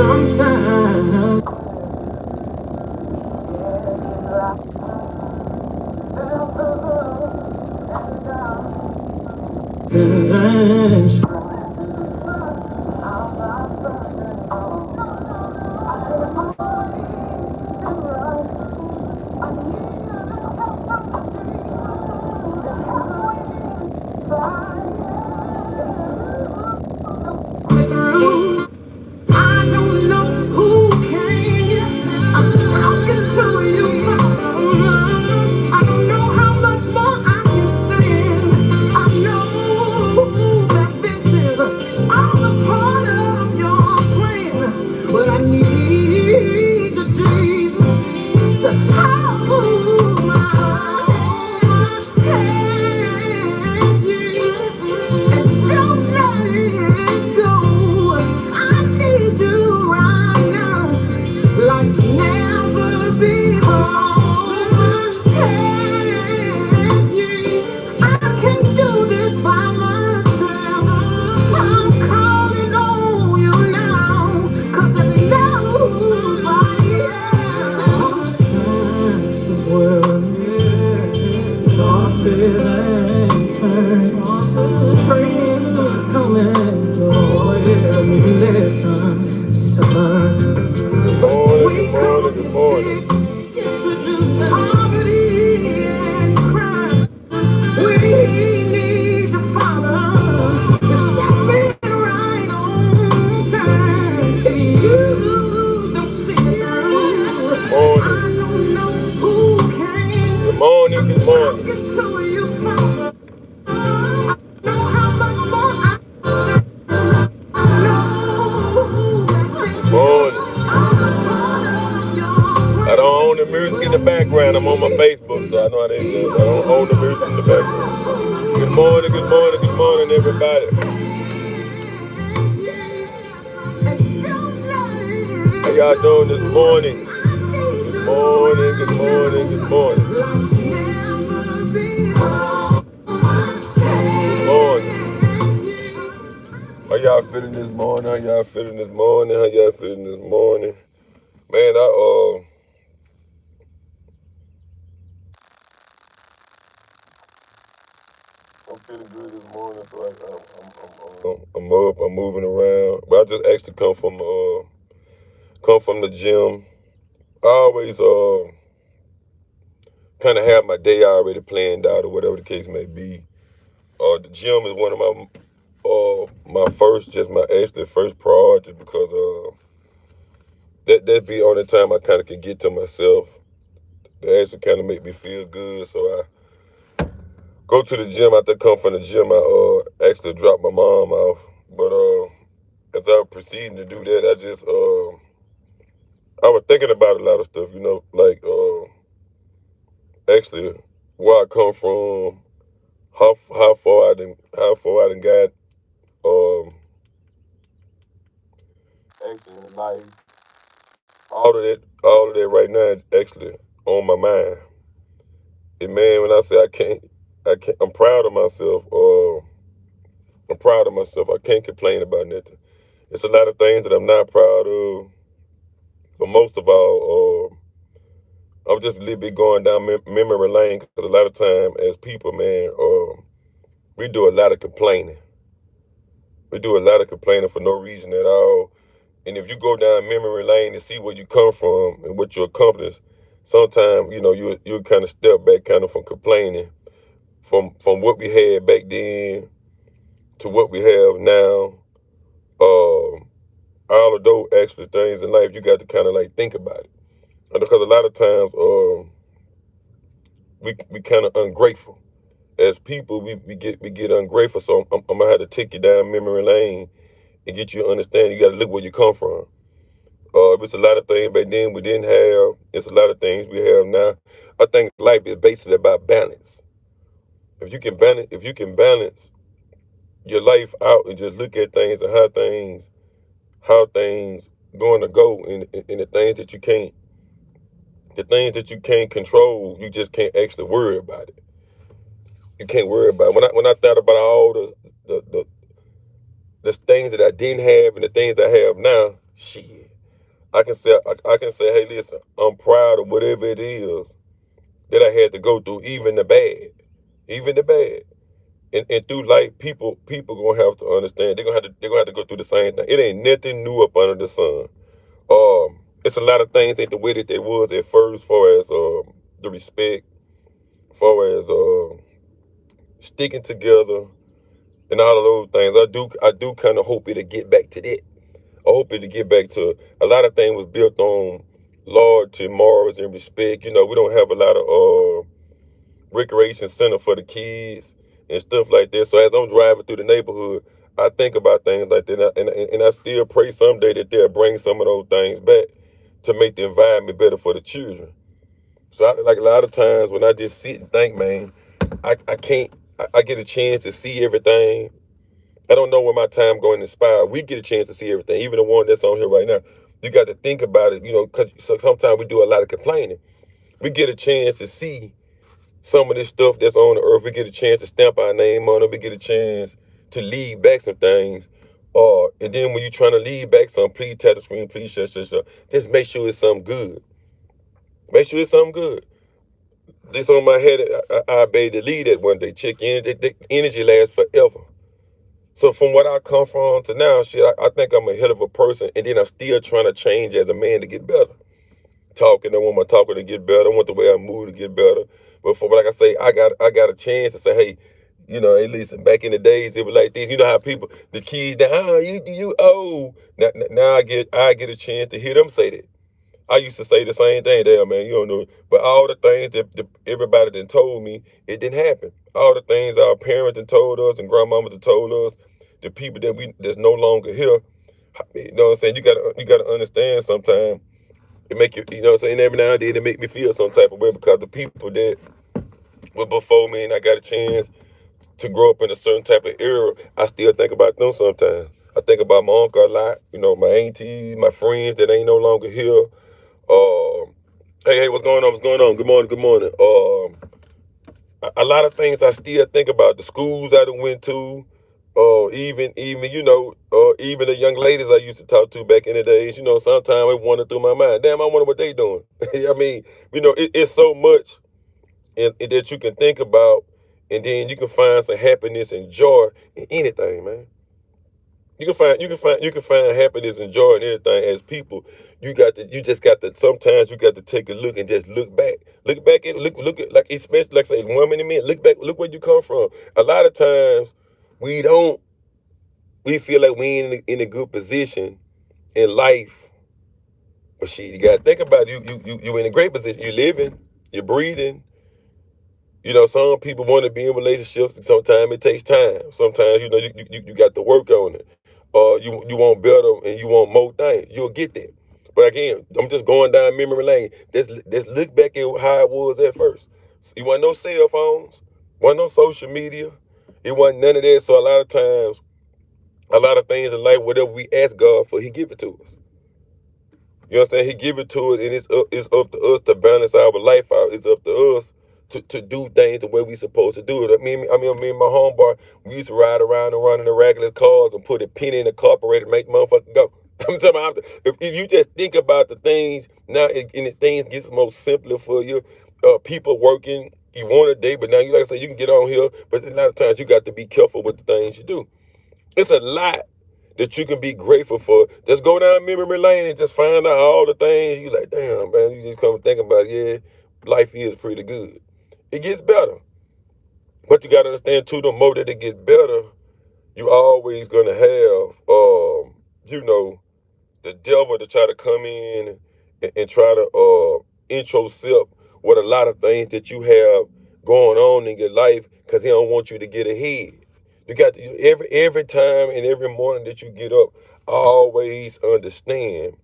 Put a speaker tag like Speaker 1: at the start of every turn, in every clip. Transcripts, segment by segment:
Speaker 1: Sometimes and through. I don't know who came. I'm talking to you, mama. I don't know how much more I can stand. I know that this is all a part of your plan, but I need you, Jesus, to hold my hand, Jesus, and don't let it go. I need you right now, like never before. Hey, Jesus, I can't do this by myself. I'm calling on you now, 'cause there's nobody else. Times this world tosses and turns, friends come and go. So many lessons to learn. Good morning. Poverty and crime. We need to follow. Step it right on time. If you don't see it through, I don't know who can. Good morning. Good morning. So you follow. I know how much more I know. Morning. I don't own the music in the background. I'm on my Facebook, so I know how they do. I don't own the music in the background. Good morning, good morning, good morning, everybody. How y'all doing this morning? Good morning, good morning, good morning. Good morning. How y'all feeling this morning? How y'all feeling this morning? How y'all feeling this morning? Man, I'm feeling good this morning, so I'm up, I'm moving around. But I just actually come from the gym. I always kind of have my day already planned out or whatever the case may be. The gym is one of my first priority because that be the only time I kind of can get to myself. That actually kind of make me feel good. So I go to the gym. After I come from the gym, I actually drop my mom off. But as I was proceeding to do that, I was thinking about a lot of stuff, like actually where I come from, how far I done got, actually in life. All of that right now is actually on my mind. And man, when I say I'm proud of myself. I'm proud of myself. I can't complain about nothing. It's a lot of things that I'm not proud of, but most of all, I'm just a little bit going down memory lane because a lot of time as people, man, we do a lot of complaining. We do a lot of complaining for no reason at all. And if you go down memory lane and see where you come from and what you accomplished, sometimes you kind of step back, kind of from complaining, from what we had back then to what we have now. All of those extra things in life, you got to kind of like think about it, and because a lot of times, we kind of ungrateful as people. We get ungrateful. So I'm gonna have to take you down memory lane and get you to understand. You got to look where you come from. It's a lot of things back then we didn't have. It's a lot of things we have now. I think life is basically about balance. If you can balance your life out and just look at things and how things going to go, and the things that you can't control, you just can't actually worry about it. You can't worry about it. When I thought about all the things that I didn't have and the things I have now, shit. I can say, hey, listen, I'm proud of whatever it is that I had to go through, even the bad, even the bad. And through life, people gonna have to understand. They're gonna have to go through the same thing. It ain't nothing new up under the sun. It's a lot of things ain't the way that they was at first, far as the respect, far as sticking together, and all of those things. I do kind of hope it'll get back to that. I hope it'll get back to a lot of things was built on loyalty, morals, and respect. You know, we don't have a lot of recreation center for the kids and stuff like that. So as I'm driving through the neighborhood, I think about things like that, and I still pray someday that they'll bring some of those things back to make the environment better for the children. So like a lot of times when I just sit and think, man, I can't. I get a chance to see everything. I don't know when my time going to inspire. We get a chance to see everything, even the one that's on here right now. You got to think about it, because sometimes we do a lot of complaining. We get a chance to see some of this stuff that's on the earth. We get a chance to stamp our name on it. We get a chance to lead back some things. And then when you're trying to lead back some, please tap the screen, please shut. Just make sure it's something good. Make sure it's something good. This on my head, I bade to lead that one day. Check energy, the energy lasts forever. So from what I come from to now, shit, I think I'm a hell of a person, and then I'm still trying to change as a man to get better. I want my talking to get better. I want the way I move to get better. But for like I say, I got a chance to say, hey, hey, listen, back in the days it was like this. You know how people, the kids, you old. Now I get a chance to hear them say that. I used to say the same thing, damn man, you don't know. But all the things that everybody done told me, it didn't happen. All the things our parents done told us and grandmama done told us, the people that's no longer here, you know what I'm saying? You gotta understand sometimes it make you know what I'm saying, every now and then it make me feel some type of way because the people that were before me and I got a chance to grow up in a certain type of era, I still think about them sometimes. I think about my uncle a lot, my aunties, my friends that ain't no longer here. Hey, what's going on? What's going on? Good morning, good morning. A lot of things I still think about. The schools I done went to, even the young ladies I used to talk to back in the days. Sometimes it wandered through my mind. Damn, I wonder what they doing. I mean, it's so much that you can think about, and then you can find some happiness and joy in anything, man. You can find happiness and joy in anything. As people, sometimes you got to take a look and just look back at like, especially like say women and men, look back, look where you come from. A lot of times we don't we feel like we ain't in a good position in life. But shit, you gotta think about it. You in a great position. You're living, you're breathing. Some people want to be in relationships. Sometimes it takes time. Sometimes you got to work on it. You want better and you want more things. You'll get that. But again, I'm just going down memory lane. Let's look back at how it was at first. It wasn't no cell phones, wasn't no social media. It wasn't none of that. So a lot of times, a lot of things in life, whatever we ask God for, He give it to us. You know what I'm saying? He give it to it, and it's up to us to balance our life out. It's up to us to do things the way we supposed to do it. Me and my homeboy, we used to ride around and run in the regular cars and put a penny in the carburetor and make the motherfucker go. I'm talking about if you just think about the things now, and the things gets more simpler for you. People working, you want a day, but now you like I said, you can get on here, but a lot of times you got to be careful with the things you do. It's a lot that you can be grateful for. Just go down memory lane and just find out all the things you like, damn, man, you just come and think about it, yeah, life is pretty good. It gets better. But you gotta understand too, the more that it get better, you always gonna have the devil to try to come in and try to intercept with a lot of things that you have going on in your life because he don't want you to get ahead. You got to, every time and every morning that you get up, always understand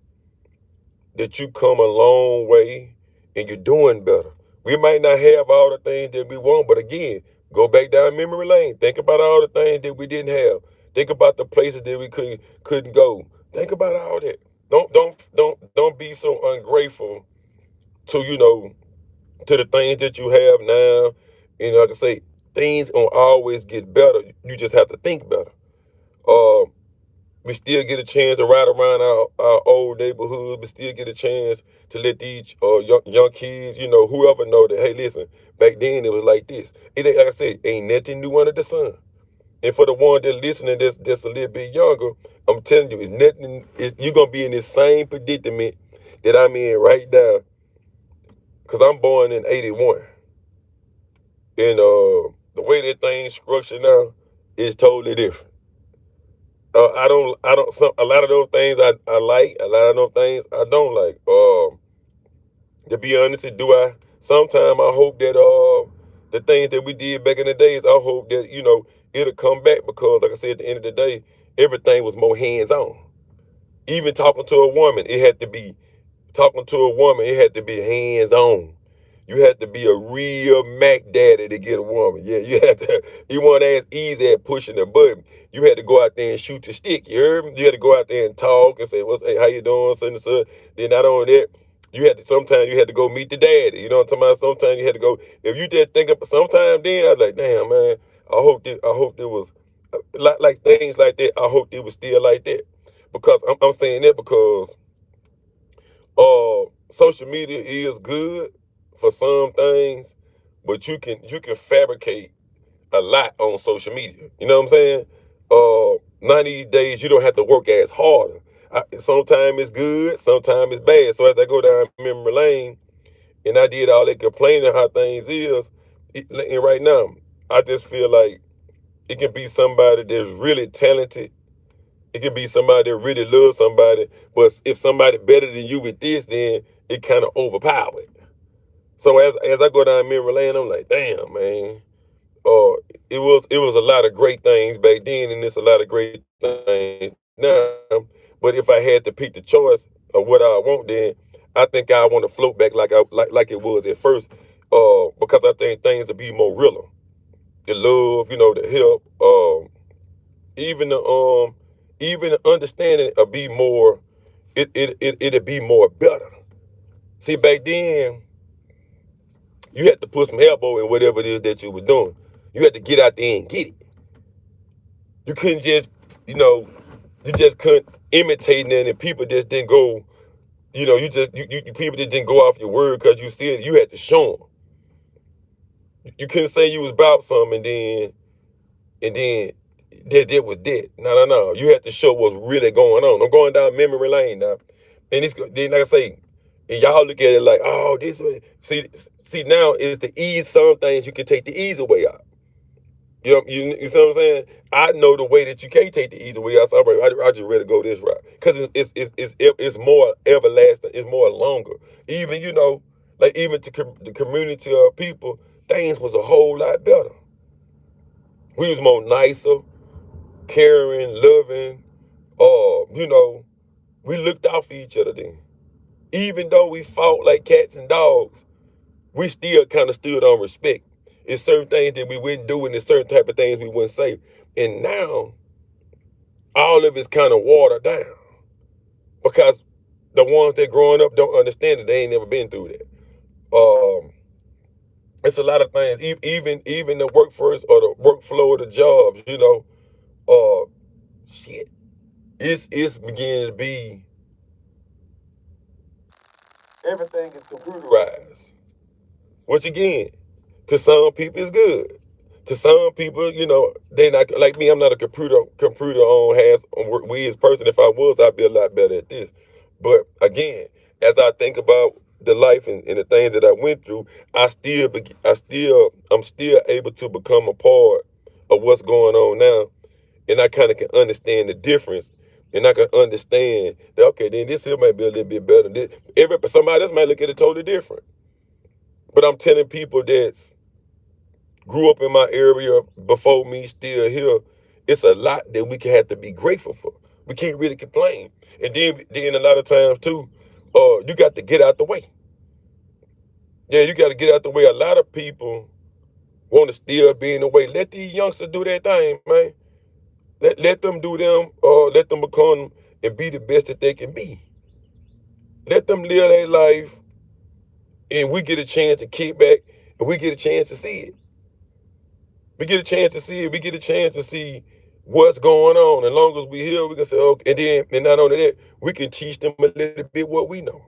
Speaker 1: that you come a long way and you're doing better. We might not have all the things that we want, but again, go back down memory lane. Think about all the things that we didn't have. Think about the places that we couldn't go. Think about all that. Don't be so ungrateful to to the things that you have now. Like I say, things gonna always get better. You just have to think better. Uh, We still get a chance to ride around our old neighborhoods. We still get a chance to let these young kids, whoever know that, hey, listen, back then it was like this. It ain't, like I said, ain't nothing new under the sun. And for the one that listening that's a little bit younger, I'm telling you, it's nothing. You're going to be in this same predicament that I'm in right now. Because I'm born in 81. And the way that thing's structured now is totally different. A lot of those things I like, a lot of those things I don't like. To be honest, sometimes I hope that the things that we did back in the days, I hope that, it'll come back because, like I said, at the end of the day, everything was more hands-on. Even talking to a woman, it had to be hands-on. You had to be a real Mac daddy to get a woman. Yeah, you weren't as easy at pushing the button. You had to go out there and shoot the stick. You heard me? You had to go out there and talk and say, hey, how you doing, son and son? Then not only that, sometimes you had to go meet the daddy. You know what I'm talking about? Sometimes you had to go, if you did think of sometime then, I was like, damn, man, I hope there was, like things like that, I hope it was still like that. Because I'm saying that because social media is good for some things, but you can fabricate a lot on social media. You know what I'm saying? Now these days you don't have to work as harder. Sometimes it's good, sometimes it's bad. So as I go down memory lane and I did all that complaining how things is, and right now I just feel like it can be somebody that's really talented. It can be somebody that really loves somebody, but if somebody better than you with this, then it kind of overpowered. So as I go down memory lane, I'm like, damn, man. It was a lot of great things back then, and it's a lot of great things now. But if I had to pick the choice of what I want, then I think I want to float back like it was at first, because I think things will be more realer. The love, the help, even the understanding will be more. It'll be more better. See, back then you had to put some elbow in whatever it is that you were doing. You had to get out there and get it. You couldn't just, you just couldn't imitate nothing, and people just didn't go, people just didn't go off your word because you said it. You had to show them. You couldn't say you was about something and then that was that. No. You had to show what's really going on. I'm going down memory lane now. And then like I say, and y'all look at it like, oh, this way. See now is the ease. Some things you can take the easy way out. You see what I'm saying? I know the way that you can't take the easy way out. So I just rather go this route because it's more everlasting. It's more longer. Even like even to the community of people, things was a whole lot better. We was more nicer, caring, loving. We looked out for each other then. Even though we fought like cats and dogs, we still kind of stood on respect. It's certain things that we wouldn't do and there's certain type of things we wouldn't say. And now, all of it's kind of watered down because the ones that growing up don't understand it. They ain't never been through that. It's a lot of things, even the workforce or the workflow of the jobs, shit. It's beginning to be, everything is computerized. Which again, to some people is good. To some people, they not like me. I'm not a computer on hands on whiz person. If I was, I'd be a lot better at this. But again, as I think about the life and the things that I went through, I'm still able to become a part of what's going on now, and I kind of can understand the difference, and I can understand that okay, then this here might be a little bit better. Somebody else might look at it totally different. But I'm telling people that grew up in my area before me, still here, it's a lot that we can have to be grateful for. We can't really complain. And then a lot of times too, you got to get out the way. Yeah, you got to get out the way. A lot of people want to still be in the way. Let these youngsters do their thing, man. Let them do them, let them become and be the best that they can be. Let them live their life, and we get a chance to kick back, and we get a chance to see it. We get a chance to see it. We get a chance to see what's going on. As long as we hear, we can say, okay, and not only that, we can teach them a little bit what we know.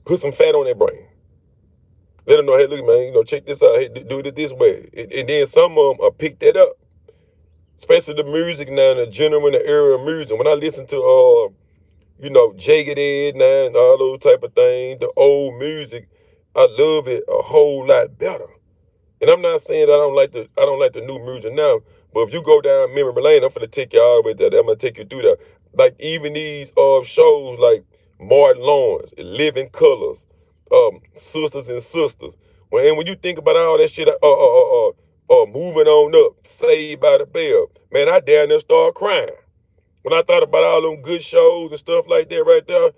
Speaker 1: Put some fat on their brain. Let them know, hey, look, man, check this out. Hey, do it this way. And then some of them will pick that up. Especially the music now, the genre and the era of music. When I listen to, Jagged Edge now and all those type of things, the old music, I love it a whole lot better. And I'm not saying that I don't like the new music now, but if you go down memory lane, I'm gonna take you all the way there. I'm gonna take you through that. Like even these shows like Martin Lawrence, Living Colors, Sisters and Sisters. When you think about all that shit, moving on up, Saved by the Bell, man, I down there start crying. When I thought about all them good shows and stuff like that right there,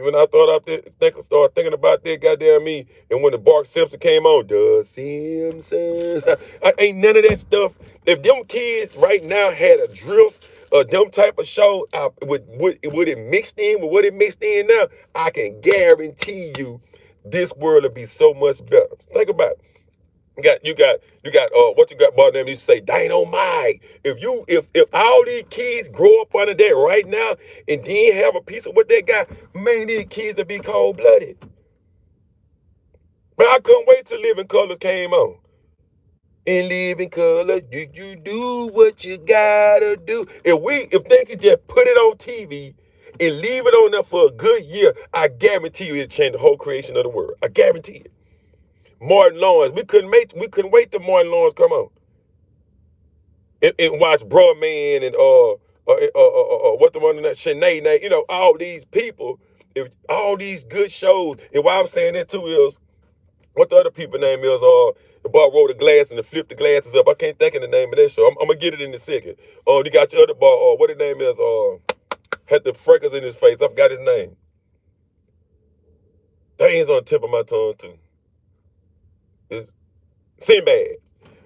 Speaker 1: when I thought up there, started thinking about that, goddamn me, and when the Bart Simpson came on, the Simpsons, I ain't none of that stuff. If them kids right now had a drift, them type of show, would it mixed in with what it mixed in now, I can guarantee you this world would be so much better. Think about it. You got what you got, boy, them used to say dynamite. If all these kids grow up under that right now and then have a piece of what they got, man, these kids will be cold-blooded. Man, I couldn't wait till Living Colors came on. In Living Color, did you do what you gotta do? If they could just put it on TV and leave it on there for a good year, I guarantee you it'll change the whole creation of the world. I guarantee it. Martin Lawrence, we couldn't wait till Martin Lawrence come on and watch Broadman and what the one that Sinead, all these people, all these good shows. And why I'm saying that too is what the other people name is the boy rolled the glass and flip the glasses up. I can't think of the name of that show. I'm gonna get it in a second. You got your other boy, what his name is, had the freckles in his face. I forgot his name. Things on the tip of my tongue too. Sinbad.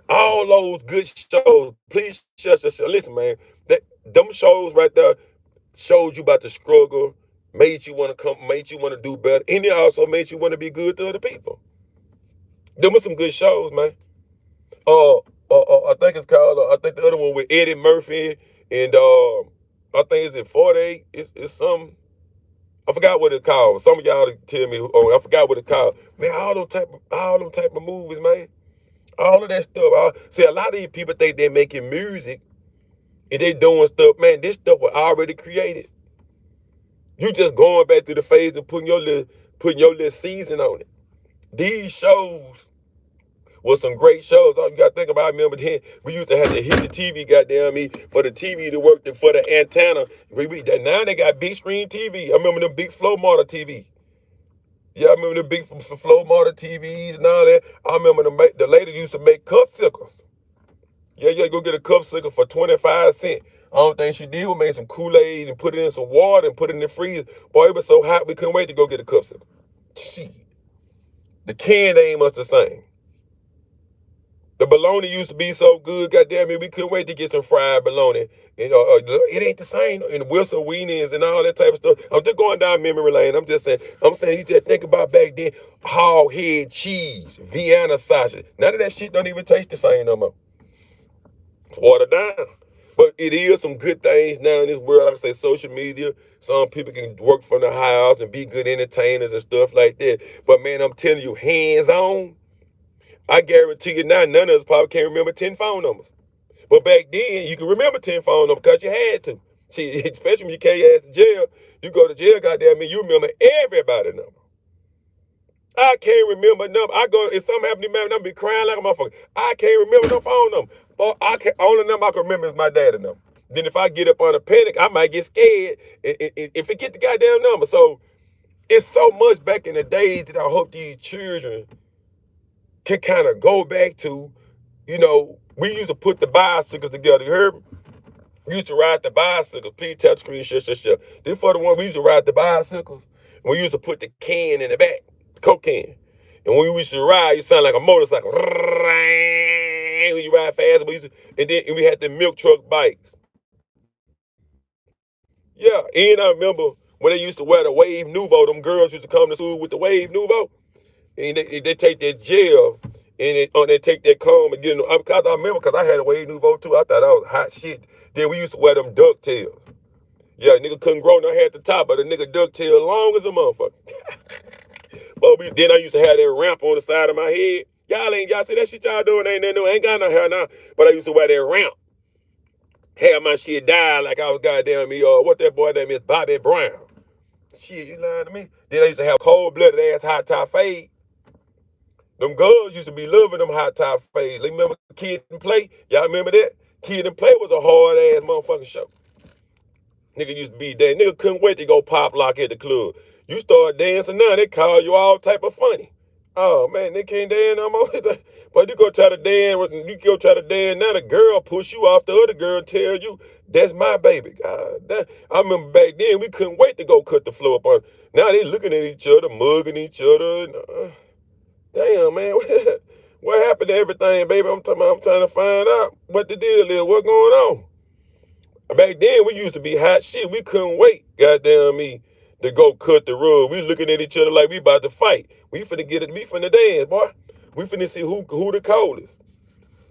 Speaker 1: All those good shows. Please listen, man. Them shows right there showed you about the struggle, made you want to do better, and it also made you want to be good to other people. Them were some good shows, man. I think it's called. I think the other one with Eddie Murphy and I think it's in 48. It's some. I forgot what it's called. Some of y'all tell me. I forgot what it's called. Man, all them type of movies, man. All of that stuff. See, a lot of these people think they're making music and they doing stuff. Man, this stuff was already created. You just going back through the phase and putting your little season on it. These shows were some great shows. All you got to think about, I remember then, we used to have to hit the TV, goddamn me, for the TV to work, for the antenna. Now they got big screen TV. I remember the big flow model TV. Yeah, I remember the big flow model TVs and all that. I remember the lady used to make cupsicles. Yeah, go get a cupsicle for 25 cents. I don't think she did. We made some Kool-Aid and put it in some water and put it in the freezer. Boy, it was so hot we couldn't wait to go get a cupsicle. Shit. The can ain't much the same. The bologna used to be so good, goddamn it, we couldn't wait to get some fried bologna. It ain't the same. And Wilson Wieners and all that type of stuff. I'm just going down memory lane. I'm saying you just think about back then, hog head cheese, Vienna sausage. None of that shit don't even taste the same no more. It's watered down. But it is some good things now in this world. Like I say, social media. Some people can work from the house and be good entertainers and stuff like that. But man, I'm telling you, hands-on, I guarantee you now, none of us probably can't remember 10 phone numbers. But back then, you can remember 10 phone numbers because you had to. See, especially when you carry your ass to jail, you go to jail, goddamn me, you remember everybody's number. I can't remember number. If something happened to me, I'm be crying like a motherfucker. I can't remember no phone number. But only number I can remember is my dad's number. Then if I get up on a panic, I might get scared and forget the goddamn number. So it's so much back in the days that I hope these children can kind of go back to. We used to put the bicycles together. You heard me? We used to ride the bicycles. Please tap screen, share. This for the one we used to ride the bicycles. We used to put the can in the back, the Coke can. And when we used to ride, you sound like a motorcycle. When you ride fast, and we had the milk truck bikes. Yeah, and I remember when they used to wear the Wave Nouveau. Them girls used to come to school with the Wave Nouveau. And they take that gel they take that comb and get in. Because I remember, because I had a Wave Nouveau too. I thought that was hot shit. Then we used to wear them ducktails. Yeah, nigga couldn't grow no hair at the top, but the nigga ducktail long as a motherfucker. But then I used to have that ramp on the side of my head. Y'all see that shit y'all doing? Ain't got no hair now. But I used to wear that ramp. Have my shit die like I was goddamn me, what that boy name is, Bobby Brown. Shit, you lying to me? Then I used to have cold-blooded ass hot top fade. Them girls used to be loving them hot top fades. They remember Kid and Play? Y'all remember that? Kid and Play was a hard ass motherfucking show. Nigga used to be there. Nigga couldn't wait to go pop lock at the club. You start dancing now, they call you all type of funny. Oh man, they can't dance no more. But you go try to dance now, the girl push you off the other girl and tell you, that's my baby. God, I remember back then we couldn't wait to go cut the floor up on. Now they looking at each other, mugging each other. And, damn, man, what happened to everything, baby? I'm trying to find out what the deal is, what's going on. Back then, we used to be hot shit. We couldn't wait, goddamn me, to go cut the rug. We looking at each other like we about to fight. We finna get it. We finna dance, boy. We finna see who the coldest.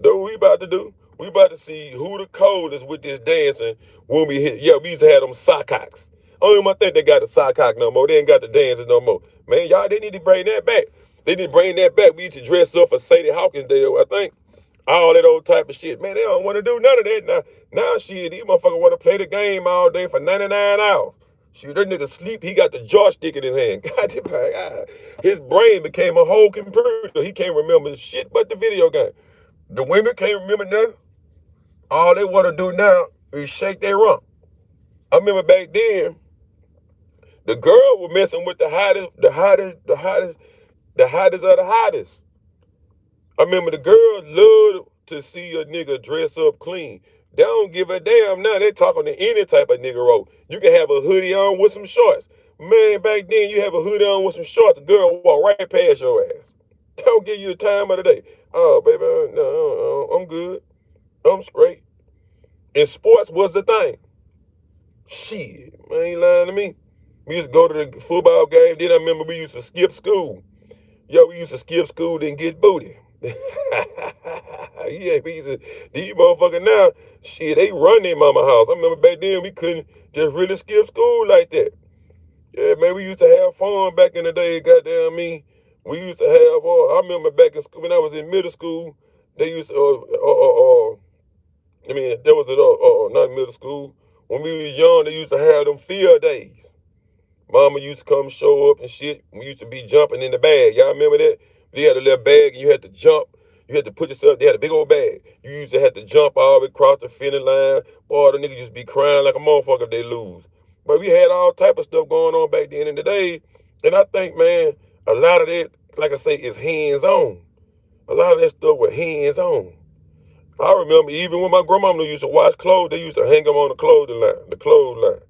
Speaker 1: That's what we about to do. We about to see who the coldest with this dancing when we hit. Yeah, we used to have them sock cocks. I don't even think they got the sock cock no more. They ain't got the dances no more. Man, y'all, they need to bring that back. They need to bring that back. We used to dress up for Sadie Hawkins Day, I think. All that old type of shit. Man, they don't want to do none of that now. Shit, these motherfuckers want to play the game all day for 99 hours. Shoot, that nigga sleep, he got the joystick in his hand. God, his brain became a whole computer. He can't remember shit but the video game. The women can't remember nothing. All they want to do now is shake their rump. I remember back then, the girl was messing with the hottest of the hottest. I remember the girls loved to see a nigga dress up clean. They don't give a damn now. They talking to any type of nigga roll. You can have a hoodie on with some shorts. Man, back then you have a hoodie on with some shorts, the girl walk right past your ass. Don't give you the time of the day. Oh, baby, no, I'm good. I'm straight. And sports was the thing. Shit, man, ain't lying to me. We used to go to the football game. Then I remember we used to skip school. Yo, we used to skip school and get booty. Yeah, these motherfuckers now, shit, they run their mama house. I remember back then we couldn't just really skip school like that. Yeah, man, we used to have fun back in the day, goddamn me. We used to have, I remember back in school, when I was in middle school, they used to, there was not middle school. When we was young, they used to have them field days. Mama used to come show up and shit. We used to be jumping in the bag. Y'all remember that? They had a little bag and you had to jump. You had to put yourself, they had a big old bag. You used to have to jump all the way across the finish line. Boy, the niggas used to be crying like a motherfucker if they lose. But we had all type of stuff going on back then in the day. And I think, man, a lot of that, like I say, is hands-on. A lot of that stuff was hands-on. I remember even when my grandmama used to wash clothes, they used to hang them on the clothesline.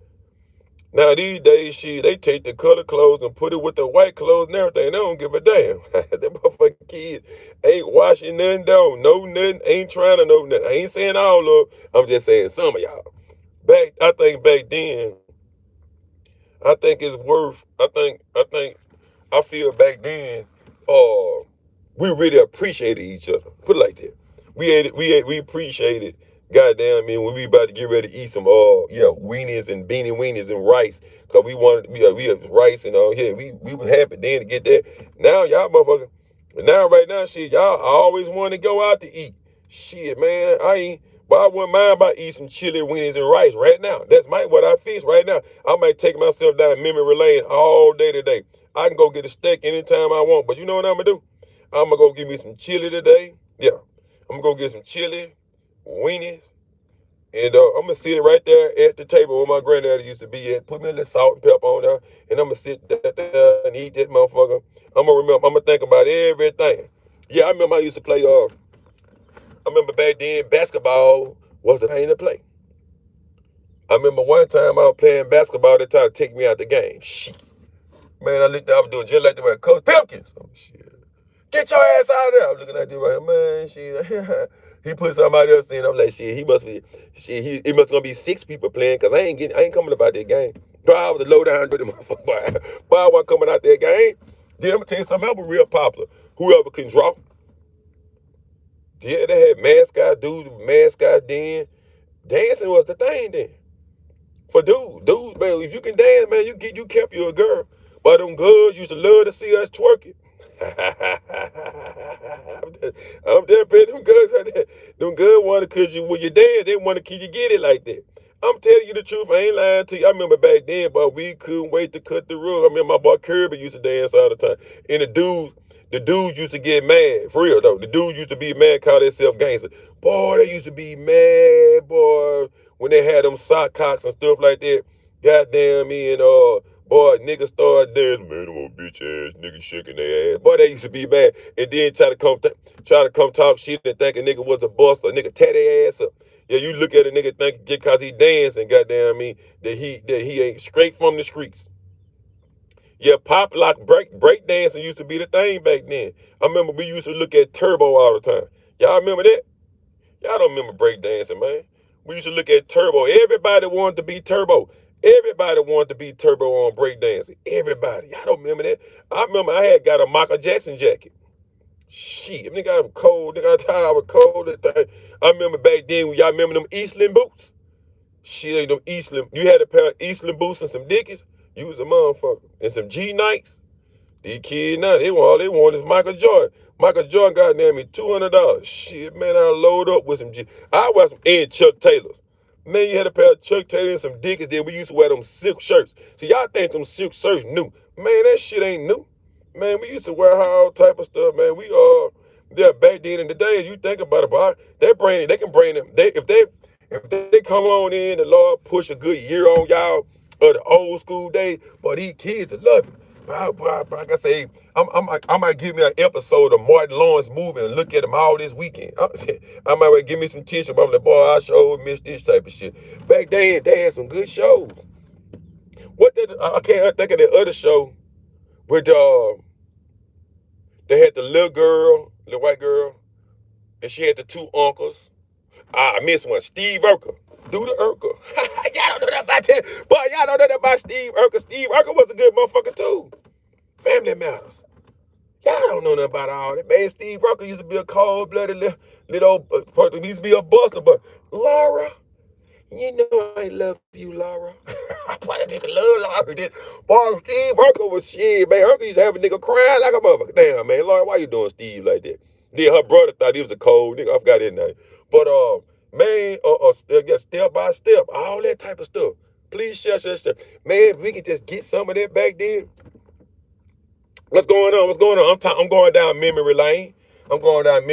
Speaker 1: Now these days, they take the colored clothes and put it with the white clothes and everything. They don't give a damn. That motherfucking kid ain't washing nothing down, know nothing, ain't trying to know nothing. I ain't saying all of them. I'm just saying some of y'all. I think back then, I feel back then, we really appreciated each other. Put it like that. We appreciated, goddamn me, when we about to get ready to eat some weenies and beanie weenies and rice. Cause we had rice and we were happy then to get that. Now y'all motherfucker, right now shit, y'all always want to go out to eat. Shit, man, but I wouldn't mind about eating some chili weenies and rice right now. That's what I fix right now. I might take myself down memory lane all day today. I can go get a steak anytime I want. But you know what I'm gonna do? I'm gonna go get me some chili today. Yeah, I'm gonna go get some chili, weenies, and I'm gonna sit right there at the table where my granddaddy used to be at. Put me a little salt and pepper on there, and I'm gonna sit there and eat that motherfucker. I'm gonna think about everything. Yeah, I remember I used to play. I remember back then basketball was the thing to play. I remember one time I was playing basketball. They tried to take me out the game. Shit, man, I was doing just like the way Coach Pipkins. Oh shit. Get your ass out of there. I'm looking at this right here, man. Shit. He put somebody else in. I'm like, shit, it must gonna be 6 people playing, cause I ain't coming about that game. Bro, I was a low down with the motherfucker. Boy, I wasn't coming out that game. Then I'm gonna tell you something else real popular. Whoever can draw. Yeah, they had mascot dudes, mascots then. Dancing was the thing then. For dudes, man, if you can dance, man, you kept you a girl. But them girls used to love to see us twerking. I'm just paying them girls right there. Them girls wanted cause you when you dance, they want to keep you get it like that. I'm telling you the truth, I ain't lying to you. I remember back then, but we couldn't wait to cut the rug. I remember my boy Kirby used to dance all the time. And the dudes used to get mad. For real though. The dudes used to be mad, call themselves gangster. Boy, they used to be mad, boy, when they had them sock cocks and stuff like that. Goddamn me and boy, niggas started dancing, man, them old bitch ass niggas shaking their ass. Boy, they used to be mad. And then try to come talk shit and think a nigga was a buster. A nigga tear their ass up. Yeah, you look at a nigga think just cause he dancing, goddamn me, that he ain't straight from the streets. Yeah, pop lock break dancing used to be the thing back then. I remember we used to look at Turbo all the time. Y'all remember that? Y'all don't remember break dancing, man. We used to look at Turbo. Everybody wanted to be Turbo. Everybody wanted to be Turbo on break dancing. Everybody. Y'all don't remember that? I remember I had got a Michael Jackson jacket. Shit, nigga, I was cold. Nigga, I was cold. I remember back then, y'all remember them Eastland boots? Shit, them Eastland. You had a pair of Eastland boots and some Dickies. You was a motherfucker. And some G Nikes. These kids now, all they want is Michael Jordan. Michael Jordan got near me $200. Shit, man, I load up with some G. I wear some and Chuck Taylors. Man, you had a pair of Chuck Taylors and some Dickies. Then we used to wear them silk shirts. See, y'all think them silk shirts new. Man, that shit ain't new. Man, we used to wear all type of stuff, man. Yeah, back then in the day, you think about it, but they can bring them. If they come on in, the Lord push a good year on y'all of the old school days, but these kids will love it. But like I say, I might give me an episode of Martin Lawrence movie and look at them all this weekend. I might well give me some tissue, but I'm like, boy, I sure miss this type of shit. Back then, they had some good shows. I can't think of the other show with they had the little white girl, and she had the two uncles. I missed one, Steve Urkel. Do the Urkel. Y'all don't know that about that. Boy, y'all don't know that about Steve Urkel. Steve Urkel was a good motherfucker too. Family Matters. Y'all don't know nothing about all that. Man, Steve Urkel used to be a cold-blooded little person. He used to be a buster, but Laura, you know I love you, Laura. I probably nigga love Laura. Boy, Steve Urkel was shit, man. Urkel used to have a nigga crying like a motherfucker. Damn, man, Laura, why you doing Steve like that? Then her brother thought he was a cold nigga. I forgot his name. But man, step by step, all that type of stuff. Please share. Man, if we could just get some of that back then. What's going on? I'm going down memory lane. Talking about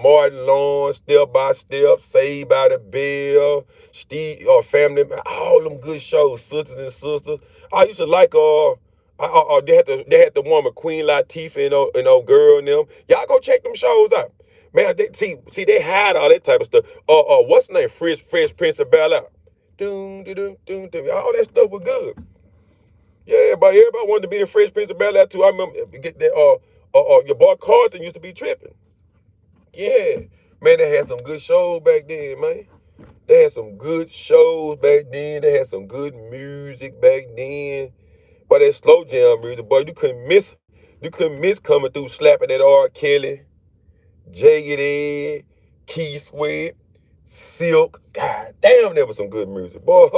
Speaker 1: Martin Lawrence, Step by Step, Saved by the Bell, Steve or Family, all them good shows, Sisters and Sisters. I used to like they had the one with Queen Latifah and old girl and them. Y'all go check them shows out. Man, they hide all that type of stuff. What's the name? Fresh Prince of Bel-Air. Doom, doom, doom, doom. All that stuff was good. Yeah, but everybody wanted to be the Fresh Prince of Bel-Air too. I remember get that. Your boy Carlton used to be tripping. Yeah, man, they had some good shows back then, man. They had some good shows back then. They had some good music back then. But that slow jam music, boy, you couldn't miss coming through slapping that R. Kelly, Jagged Edge, Keith Sweat, Silk. God damn, that was some good music. Boy,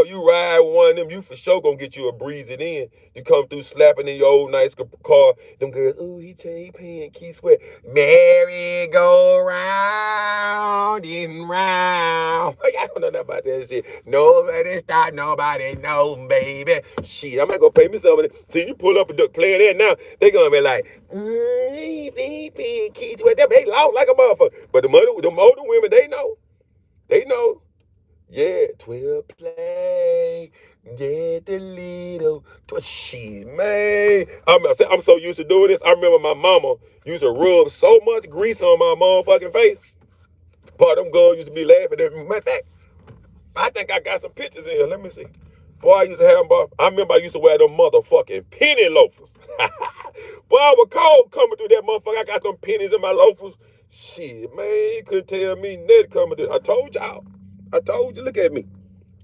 Speaker 1: you ride one of them, you for sure gonna get you a breeze it in. You come through slapping in your old nice car. Them girls, ooh, he paying Keith Sweat. Merry go round and round. I don't know nothing about that shit. Nobody stop, nobody know, baby. Shit, I might go pay me some of it. See, you pull up and play that now, they gonna be like, Keith Sweat. They loud like a motherfucker. But the older women, they know. They know. Yeah, 12 play. Get the little. Shit, man. I'm so used to doing this. I remember my mama used to rub so much grease on my motherfucking face. Boy, them girls used to be laughing at me. Matter of fact, I think I got some pictures in here. Let me see. Boy, I used to have them. Boy, I remember I used to wear them motherfucking penny loafers. Boy, I was cold coming through that motherfucker. I got them pennies in my loafers. Shit, man, you couldn't tell me nothing coming through. I told y'all. Look at me.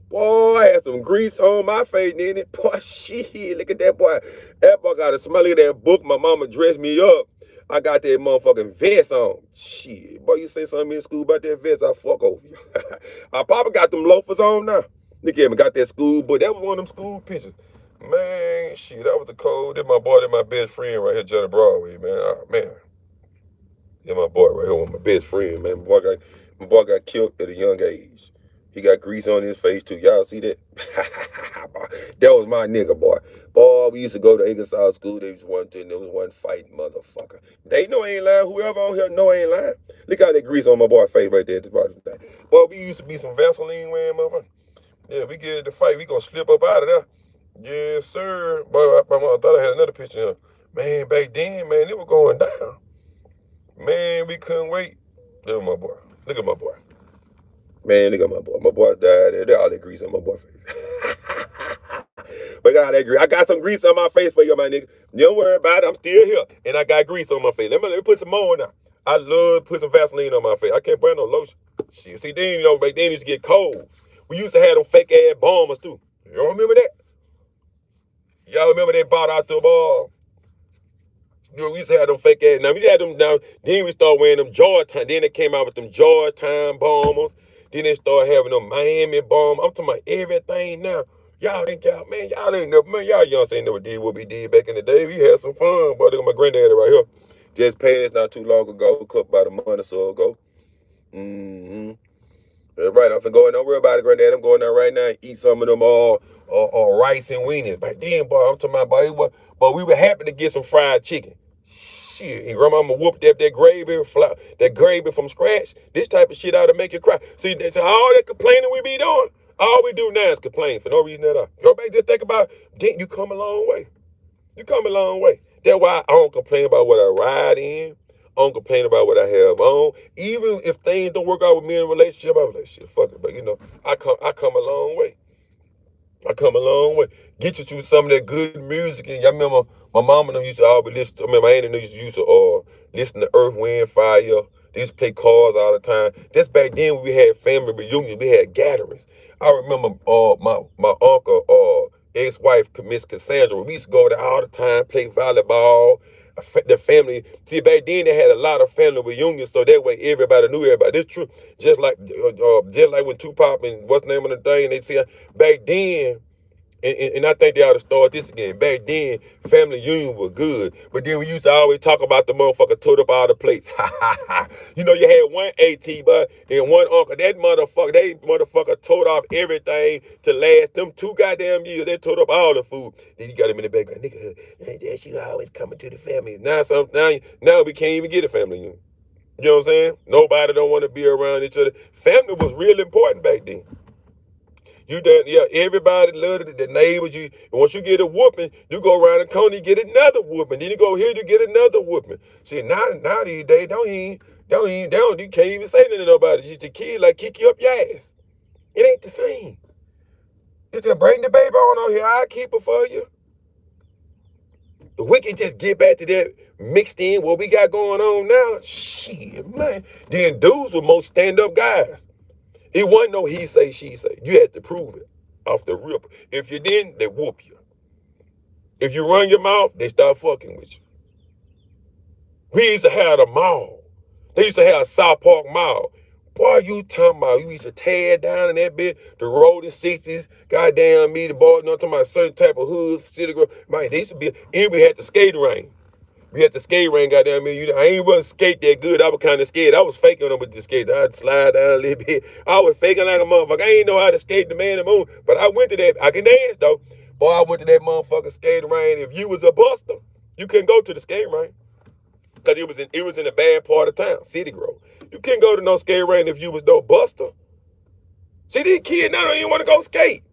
Speaker 1: Boy, I had some grease on my face, in it. Boy, shit, look at that boy. That boy got a smell. Look at that book. My mama dressed me up. I got that motherfucking vest on. Shit, boy, you say something in school about that vest, I fuck over you. I probably got them loafers on now. Look at me, got that school, but that was one of them school pictures. Man, shit, that was the code. That my boy, that my best friend right here, Johnny Broadway, man. Oh, man. Yeah, my boy right here was my best friend, man. My boy got killed at a young age. He got grease on his face too. Y'all see that? That was my nigga, boy. Boy, we used to go to Ingersoll School. There was one fighting motherfucker. They know I ain't lying. Whoever on here know I ain't lying. Look how that grease on my boy's face right there at the bottom of the thing. Boy, we used to be some Vaseline wearing motherfucker. Yeah, we get in the fight. We gonna slip up out of there. Yes, sir. Boy, I thought I had another picture here. Man, back then, man, it was going down. Man, we couldn't wait. Look at my boy. Look at my boy. Man, look at my boy. My boy died. There all that grease on my boy's face. But got that grease. I got some grease on my face for you, my nigga. Don't worry about it. I'm still here. And I got grease on my face. Let me put some more on now. I love putting some Vaseline on my face. I can't put no lotion. Shit. See, then, you know, back then it used to get cold. We used to have them fake ass bombers too. Y'all remember that? Y'all remember they bought out the we used to have them fake ass. Now we had them now. Then we started wearing them Georgetown. Then they came out with them Georgetown bombers. Then they started having them Miami bombers. I'm talking about everything now. Y'all ain't never, man, y'all young ain't never did what we did back in the day. We had some fun. Boy, look at my granddaddy right here. Just passed not too long ago, about a month or so ago. That's right, I'm finna go in. Don't worry about it, granddad. I'm going there right now and eat some of them rice and weenies. Back then, boy, I'm talking about, boy, we were happy to get some fried chicken. Shit, and grandmama whooped up that gravy from scratch. This type of shit ought to make you cry. See, that's all that complaining we be doing. All we do now is complain for no reason at all. Go back, just think about, didn't you come a long way? You come a long way. That's why I don't complain about what I ride in. I don't complain about what I have on. Even if things don't work out with me in a relationship, I'm like, shit, fuck it. But you know, I come a long way. I come a long way. Get you to some of that good music. And y'all remember my mama and them used to always listen to, my auntie and them used to listen to Earth, Wind, Fire. They used to play cards all the time. That's back then when we had family reunions, we had gatherings. I remember my uncle, ex-wife, Miss Cassandra, we used to go there all the time, play volleyball. The family, see, back then they had a lot of family reunions, so that way everybody knew everybody. It's true. Just like when Tupac and what's the name of the thing, they see back then, and I think they ought to start this again. Back then, family union was good, but then we used to always talk about the motherfucker towed up all the plates. You know, you had one AT, but and one uncle. They motherfucker towed off everything to last them 2 goddamn years. They towed up all the food. Then you got him in the background, nigga. That you always coming to the family. Now we can't even get a family union. You know what I'm saying? Nobody don't want to be around each other. Family was real important back then. Everybody loved it. The neighbors, once you get a whooping, you go around the corner, you get another whooping. Then you go here, you get another whooping. See, now these days, you can't even say nothing to nobody. Just the kid like kick you up your ass. It ain't the same. You just bring the baby on here, I'll keep her for you. If we can just get back to that mixed in what we got going on now, shit, man. Then dudes were most stand-up guys. It wasn't no he say, she say. You had to prove it off the rip. If you didn't, they whoop you. If you run your mouth, they start fucking with you. We used to have a mall. They used to have a South Park mall. Boy, you talking about, you used to tear down in that bit, the rolling 60s, goddamn me, the boy, you know, talking about certain type of hoods, city girl. Man, they used to be, and we had the skating ring. We had the skate ring, goddamn me. I ain't really skate that good. I was kind of scared. I was faking them with the skates. I'd slide down a little bit. I was faking like a motherfucker. I ain't know how to skate the man in the moon. But I went to that. I can dance, though. Boy, I went to that motherfucking skating ring. If you was a buster, you couldn't go to the skating ring. Because it was in a bad part of town, City Grove. You couldn't go to no skate ring if you was no buster. See, these kids now don't even want to go skate.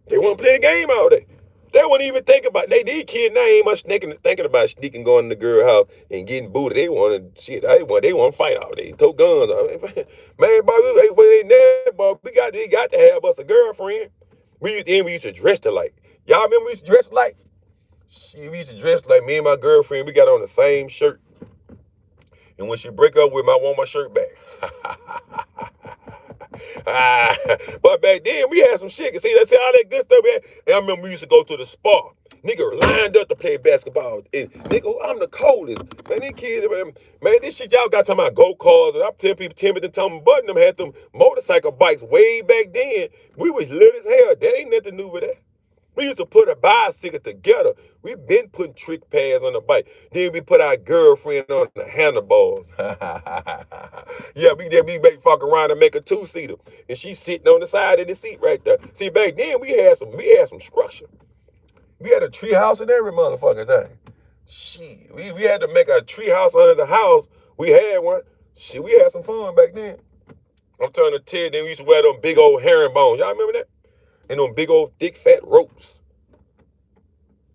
Speaker 1: They want to play the game all day. They wouldn't even think about it. These kids now ain't much thinking about sneaking, going in the girl house and getting booted. They want to fight all day. Tow guns. Man, boy, we got to have us a girlfriend. We used to dress alike. Y'all remember we used to dress alike? We used to dress like me and my girlfriend. We got on the same shirt. And when she break up with me, I want my shirt back. But back then we had some shit. See, that's all that good stuff. Man. And I remember we used to go to the spa. Nigga lined up to play basketball. And nigga, I'm the coldest. Man, these kids, man, this shit y'all got talking about go-karts. And I'm telling people, Timothy and Tom Button them had them motorcycle bikes way back then. We was lit as hell. That ain't nothing new with that. We used to put a bicycle together. We been putting trick pads on the bike. Then we put our girlfriend on the handlebars. Yeah, we make fuck around and make a two-seater. And she's sitting on the side of the seat right there. See, back then we had some structure. We had a tree house in every motherfucking thing. Shit, we had to make a tree house under the house. We had one. Shit, we had some fun back then. I'm trying to tell you, then we used to wear them big old herringbones. Y'all remember that? And them big old thick fat ropes.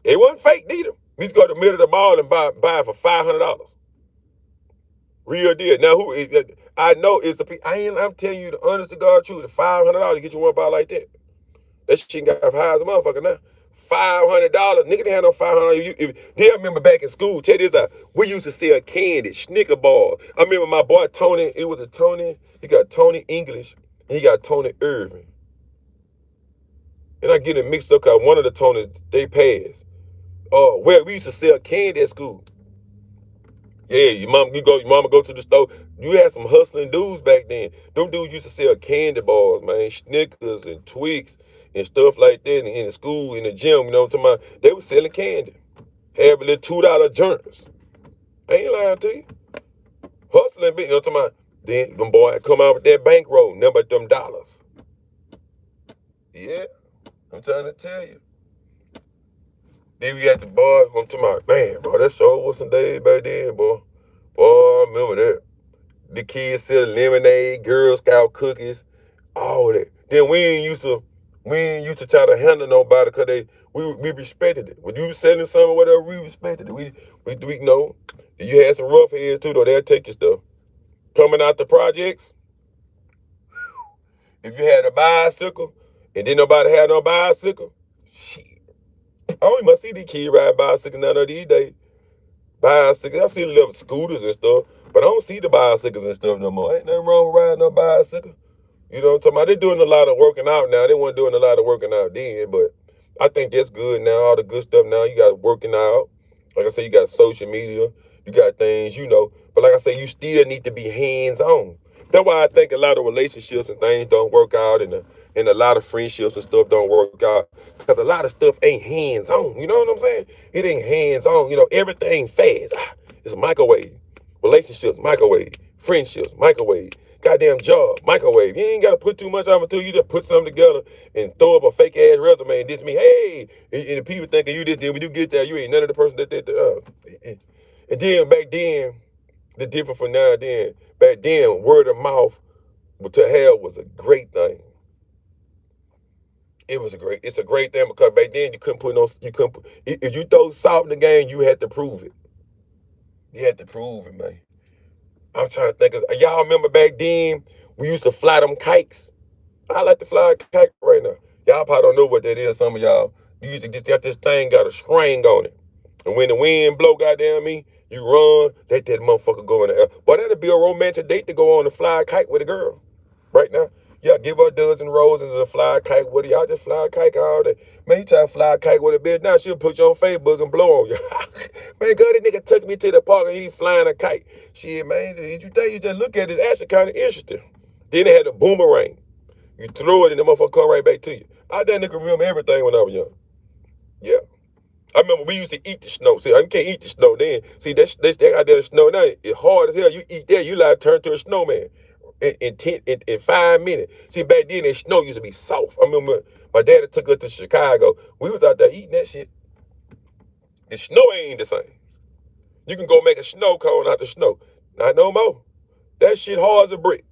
Speaker 1: It wasn't fake neither. We used to go to the middle of the mall and buy it for $500. Real deal. Now I know it's I'm telling you the honest to God truth, the $500 to get you one bottle like that. That shit got high as a motherfucker now. $500. Nigga didn't have no $500. Then I remember back in school, check this out. We used to sell candy, Snicker bars. I remember my boy Tony, it was a Tony, he got Tony English, and he got Tony Irving. And I get it mixed up because one of the Tonys, they passed. Well, we used to sell candy at school. Yeah, your mama go to the store. You had some hustling dudes back then. Them dudes used to sell candy bars, man, Snickers and Twix and stuff like that in the school, in the gym, you know what I'm talking about? They were selling candy. Had a little $2 joints. I ain't lying to you. Hustling, you know what I'm talking about? Then them boys come out with that bankroll, nothing but them dollars. Yeah, I'm trying to tell you. Then we got the boys, I'm talking about, man, boy, that sure was some days back then, boy. Boy, I remember that. The kids selling lemonade, Girl Scout cookies, all that. Then we ain't used to try to handle nobody because we respected it. When you was selling something or whatever, we respected it. We know. You had some rough heads too, though. They'll take your stuff. Coming out the projects, if you had a bicycle and then nobody had no bicycle, shit. I don't even see these kids ride bicycles none of these days. Bicycles, I see little scooters and stuff, but I don't see the bicycles and stuff no more. Ain't nothing wrong with riding no bicycle. You know what I'm talking about? They're doing a lot of working out now. They weren't doing a lot of working out then, but I think that's good now. All the good stuff now. You got working out. Like I said, you got social media. You got things, you know. But like I said, you still need to be hands-on. That's why I think a lot of relationships and things don't work out, and a lot of friendships and stuff don't work out. Because a lot of stuff ain't hands-on. You know what I'm saying? It ain't hands-on. You know, everything fast. It's a microwave. Relationships, microwave. Friendships, microwave. Goddamn job, microwave. You ain't got to put too much on it too. You just put something together and throw up a fake ass resume and diss me. Hey, and the people thinking you this. Then when you get there, you ain't none of the person that did and then back then, the difference from now and then, back then, word of mouth to hell was a great thing. It's a great thing because back then if you throw salt in the game, you had to prove it. You had to prove it, man. I'm trying to think of, y'all remember back then, we used to fly them kites. I like to fly a kite right now. Y'all probably don't know what that is, some of y'all. You used to just got this thing, got a string on it. And when the wind blow, goddamn me, you run, let that motherfucker go in the air. Boy, that'd be a romantic date to go on and fly a kite with a girl. Right now. Y'all give her a dozen roses and fly a kite with her. Y'all just fly a kite all day. Man, you try to fly a kite with a bitch now, she'll put you on Facebook and blow on you. Man, girl, that nigga took me to the park and he flying a kite. Shit, man, did you think you just look at it, it's actually kind of interesting. Then they had a boomerang. You throw it and the motherfucker come right back to you. I done nigga remember everything when I was young. Yeah. I remember we used to eat the snow. See, you can't eat the snow then. See, that's out there snow now. It's hard as hell. You eat that, you like to turn to a snowman in 5 minutes. See, back then that snow used to be soft. I remember my daddy took us to Chicago. We was out there eating that shit. The snow ain't the same. You can go make a snow cone out the snow. Not no more. That shit hard as a brick.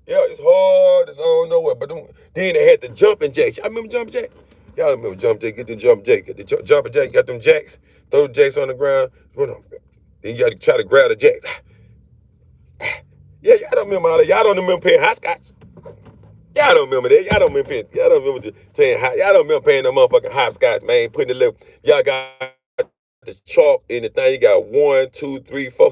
Speaker 1: Yeah, it's hard as I don't know what. But then they had the jumping jacks. I remember jumping jacks. Y'all remember jump jack, get the jump jack. Get the jumping jack, got them jacks. Throw the jacks on the ground. Then you got to try to grab the jacks. Yeah, y'all don't remember all that. Y'all don't remember paying hopscotch. Y'all don't remember that. Y'all don't remember paying no motherfucking hopscotch, man. Putting the little, y'all got the chalk in the thing. You got 1, 2, 3, 4.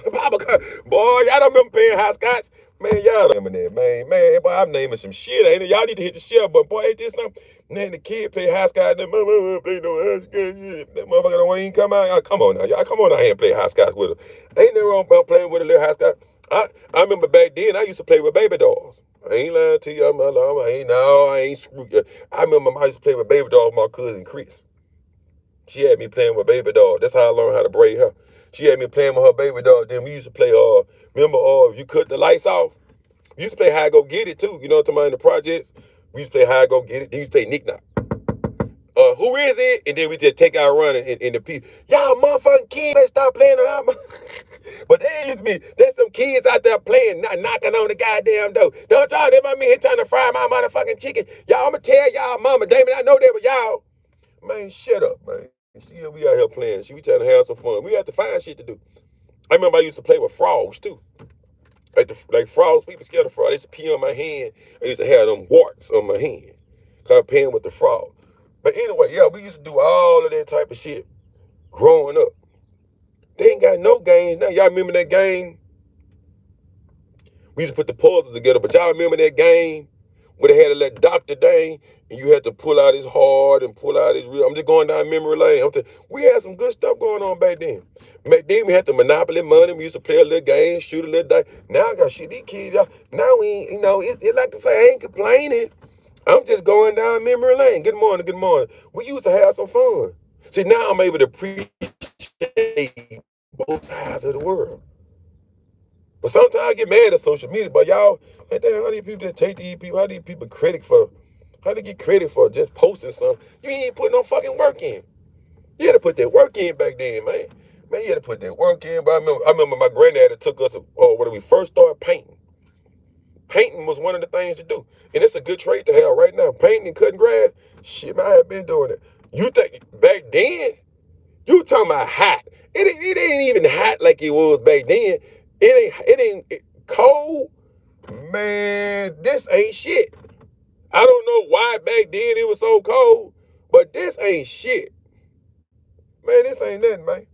Speaker 1: Boy, y'all don't remember paying hopscotch. Man, y'all don't remember that, man, boy, I'm naming some shit, ain't it? Y'all need to hit the share button, boy, ain't this something? Man, the kid play hopscotch, that motherfucker play no hopscotch, that motherfucker don't want to even come out. Y'all, come on now, y'all, come on out here and play hopscotch with her. Ain't nothing wrong about playing with a little hopscotch. I remember back then, I used to play with baby dolls. I ain't lying to you, I ain't screwed you. I remember I used to play with baby dolls with my cousin Chris. She had me playing with baby doll. That's how I learned how to braid her. She had me playing with her baby doll. Then we used to play, remember, you cut the lights off? We used to play High Go Get It, too. You know what I'm talking about in the projects? We used to play High Go Get It. Then we used to play Nick Knock. Who is it? And then we just take our run and the people, y'all motherfucking kids, they stop playing around. But there used to be, there's some kids out there playing, not knocking on the goddamn door. Don't y'all, they might be here trying to fry my motherfucking chicken. Y'all, I'ma tell y'all, mama, Damon, I know they were y'all. Man, shut up, man. See, we out here playing. We trying to have some fun. We have to find shit to do. I remember I used to play with frogs, too. Like frogs, people scared of frogs. They used to pee on my hand. I used to have them warts on my hand. Cause I'm playing with the frog. But anyway, yeah, we used to do all of that type of shit growing up. They ain't got no games now. Y'all remember that game? We used to put the puzzles together, but y'all remember that game where they had to let Dr. Dane and you had to pull out his heart and pull out his real. I'm just going down memory lane. We had some good stuff going on back then. Back then we had the Monopoly money. We used to play a little game, shoot a little dice. Now I got shit, these kids, y'all. Now we ain't, it's like to say I ain't complaining. I'm just going down memory lane. Good morning, good morning. We used to have some fun. See, now I'm able to appreciate both sides of the world. But sometimes I get mad at social media, but y'all, like, damn, how do people just take these people? How do people how they get credit for just posting something? You ain't putting no fucking work in. You had to put that work in back then, man. Man, you had to put that work in. But I remember my granddad took us, when we first started painting. Painting was one of the things to do. And it's a good trait to have right now. Painting and cutting grass, shit, man, I have been doing it. You think, back then, you talking about hot. It ain't even hot like it was back then. It ain't cold. Man, this ain't shit. I don't know why back then it was so cold, but this ain't shit. Man, this ain't nothing, man.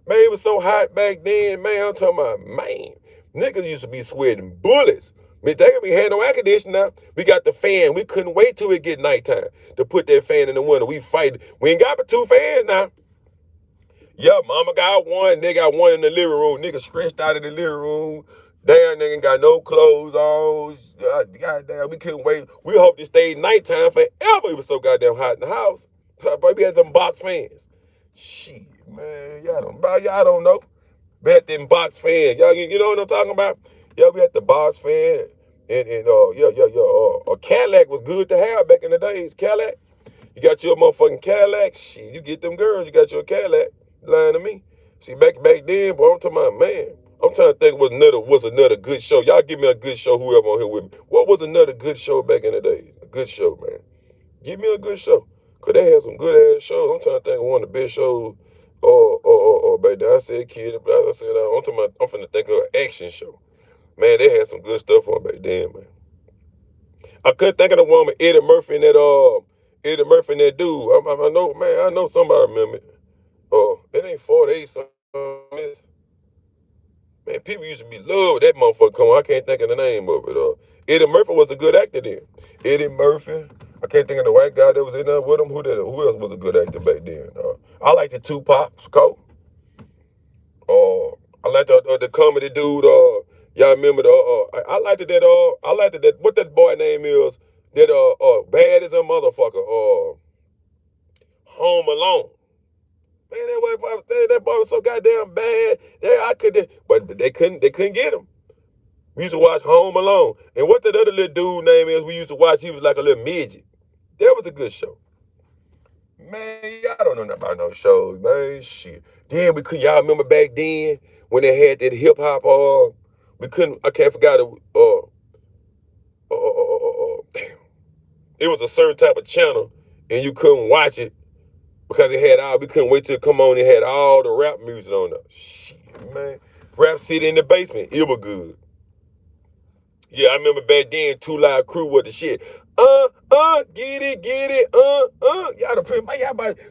Speaker 1: Man, it was so hot back then, man. I'm talking about, man, niggas used to be sweating bullets. I mean, they be had no air conditioning now. We got the fan. We couldn't wait till it get nighttime to put that fan in the window. We fight. We ain't got but 2 fans now. Yeah, mama got one, nigga got one in the living room. Nigga stretched out in the living room. Damn, nigga ain't got no clothes on. Goddamn, we couldn't wait. We hoped it stayed nighttime forever. It was so goddamn hot in the house. But we had them box fans. Shit, man, y'all don't know. We had them box fans. Y'all, you know what I'm talking about? Yeah, we had the box fan. A Cadillac was good to have back in the days. Cadillac. You got your motherfucking Cadillac. Shit, you get them girls, you got your Cadillac. Lying to me. See, back then, boy, I'm talking about, man. I'm trying to think was another good show. Y'all give me a good show, whoever on here with me. What was another good show back in the day? A good show, man. Give me a good show. Cause they had some good ass shows. I'm trying to think of one of the best shows. Or back then I said kid, but I said I'm finna think of an action show. Man, they had some good stuff on back then, man. I couldn't think of the one with Eddie Murphy and that dude. I know somebody remember it. It ain't 48 something. Man, people used to be loved that motherfucker come on. I can't think of the name of it. Eddie Murphy was a good actor then. Eddie Murphy. I can't think of the white guy that was in there with him. Who else was a good actor back then? I like the Tupac, Cole. I like the comedy dude. Y'all remember I liked that what that boy name is. That bad as a motherfucker. Home Alone. Man, that boy was so goddamn bad. But they couldn't get him. We used to watch Home Alone. And what that other little dude name is we used to watch, he was like a little midget. That was a good show. Man, y'all don't know nothing about no shows, man. Shit. Then y'all remember back then when they had that hip hop, I can't forget it, damn. It was a certain type of channel and you couldn't watch it because we couldn't wait till it come on. It had all the rap music on it. Shit, man. Rap City in the Basement. It was good. Yeah, I remember back then, 2 Live Crew was the shit. Get it, Y'all the print,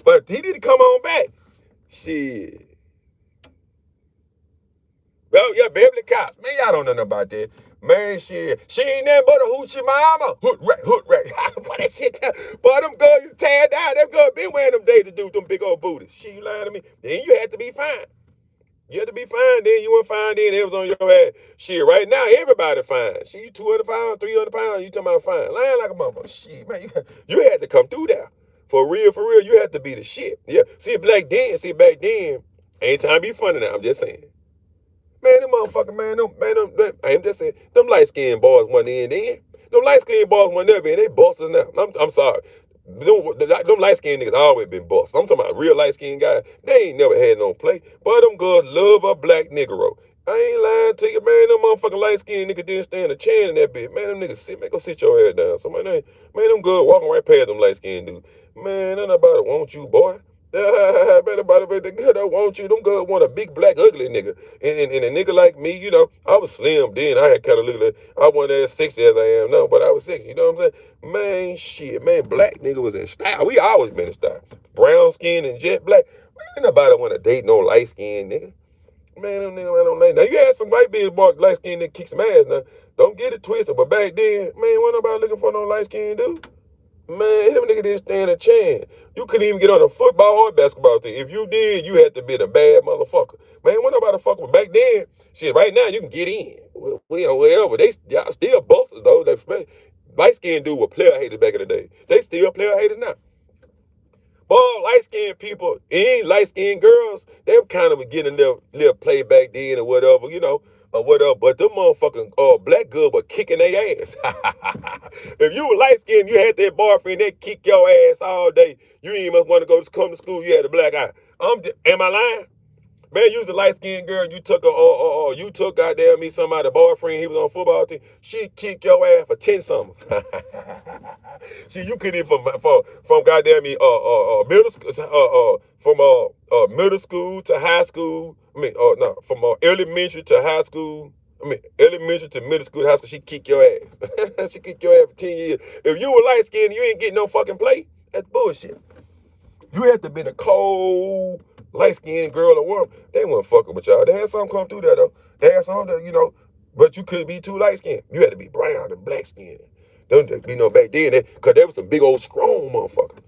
Speaker 1: but he need to come on back. Shit. Well, yeah, Beverly Cops. Man, y'all don't know nothing about that. Man, shit. She ain't nothing but a hoochie mama. Hood rat. Boy, that shit. Boy, them girls you tear down. Them girls been wearing them days to do them big old booties. She, you lying to me? Then you had to be fine. You had to be fine then. You weren't fine then. It was on your head. Shit, right now, everybody fine. Shit, you 200 pounds, 300 pounds, you talking about fine. Lying like a motherfucker. Shit, man, you had to come through there. For real, you had to be the shit. Yeah. See, back then, ain't time to be funny now. I'm just saying. Man, them motherfucker, I'm just saying, them light-skinned boys wasn't in then. Them light-skinned boys wasn't never in. They bosses now. I'm sorry. Them light-skinned niggas always been bosses. I'm talking about real light-skinned guys. They ain't never had no play. But them girls love a black Negro. I ain't lying to you, man. Them motherfucking light-skinned niggas didn't stand a chance in that bitch. Man, them niggas go sit your head down. Man, them girls walking right past them light-skinned dudes. Man, ain't nobody want you, boy. The good I want you. Them girls want a big black ugly nigga. And a nigga like me, you know, I was slim then. I had kind of look like I wasn't as sexy as I am now, but I was sexy. You know what I'm saying? Man, shit, man, black nigga was in style. We always been in style. Brown skin and jet black. Man, ain't nobody want to date no light skin nigga. Man, them niggas don't like. Now you had some white bitch boy light skin that kick some ass now. Don't get it twisted. But back then, man, wasn't nobody looking for no light skin dude. Man, them niggas didn't stand a chance. You couldn't even get on a football or basketball team. If you did, you had to be the bad motherfucker. Man, when nobody fuck with back then, shit, right now you can get in. Wherever. Y'all still bosses, though. Light skinned dude were player haters back in the day. They still player haters now. Boy, light-skinned people and light-skinned girls, they were kind of getting a little play back then or whatever, you know, or whatever. But them motherfucking black girls were kicking their ass. If you were light-skinned, you had that boyfriend that kick your ass all day. You ain't even want to come to school. You had a black eye. Am I lying? Man, you was a light-skinned girl and you took goddamn me somebody boyfriend, he was on football team. She kicked your ass for 10 summers. See, you couldn't even from goddamn me middle school middle school to high school. From elementary to high school. Elementary to middle school, high school, she kicked your ass. She kicked your ass for 10 years. If you were light-skinned, you ain't getting no fucking play. That's bullshit. You had to be a cold, light-skinned girl or woman. They weren't fucking with y'all. They had some come through there, though. They had some that, you know, but you couldn't be too light-skinned. You had to be brown and black-skinned. Don't be no back then, because there was some big old strong motherfuckers.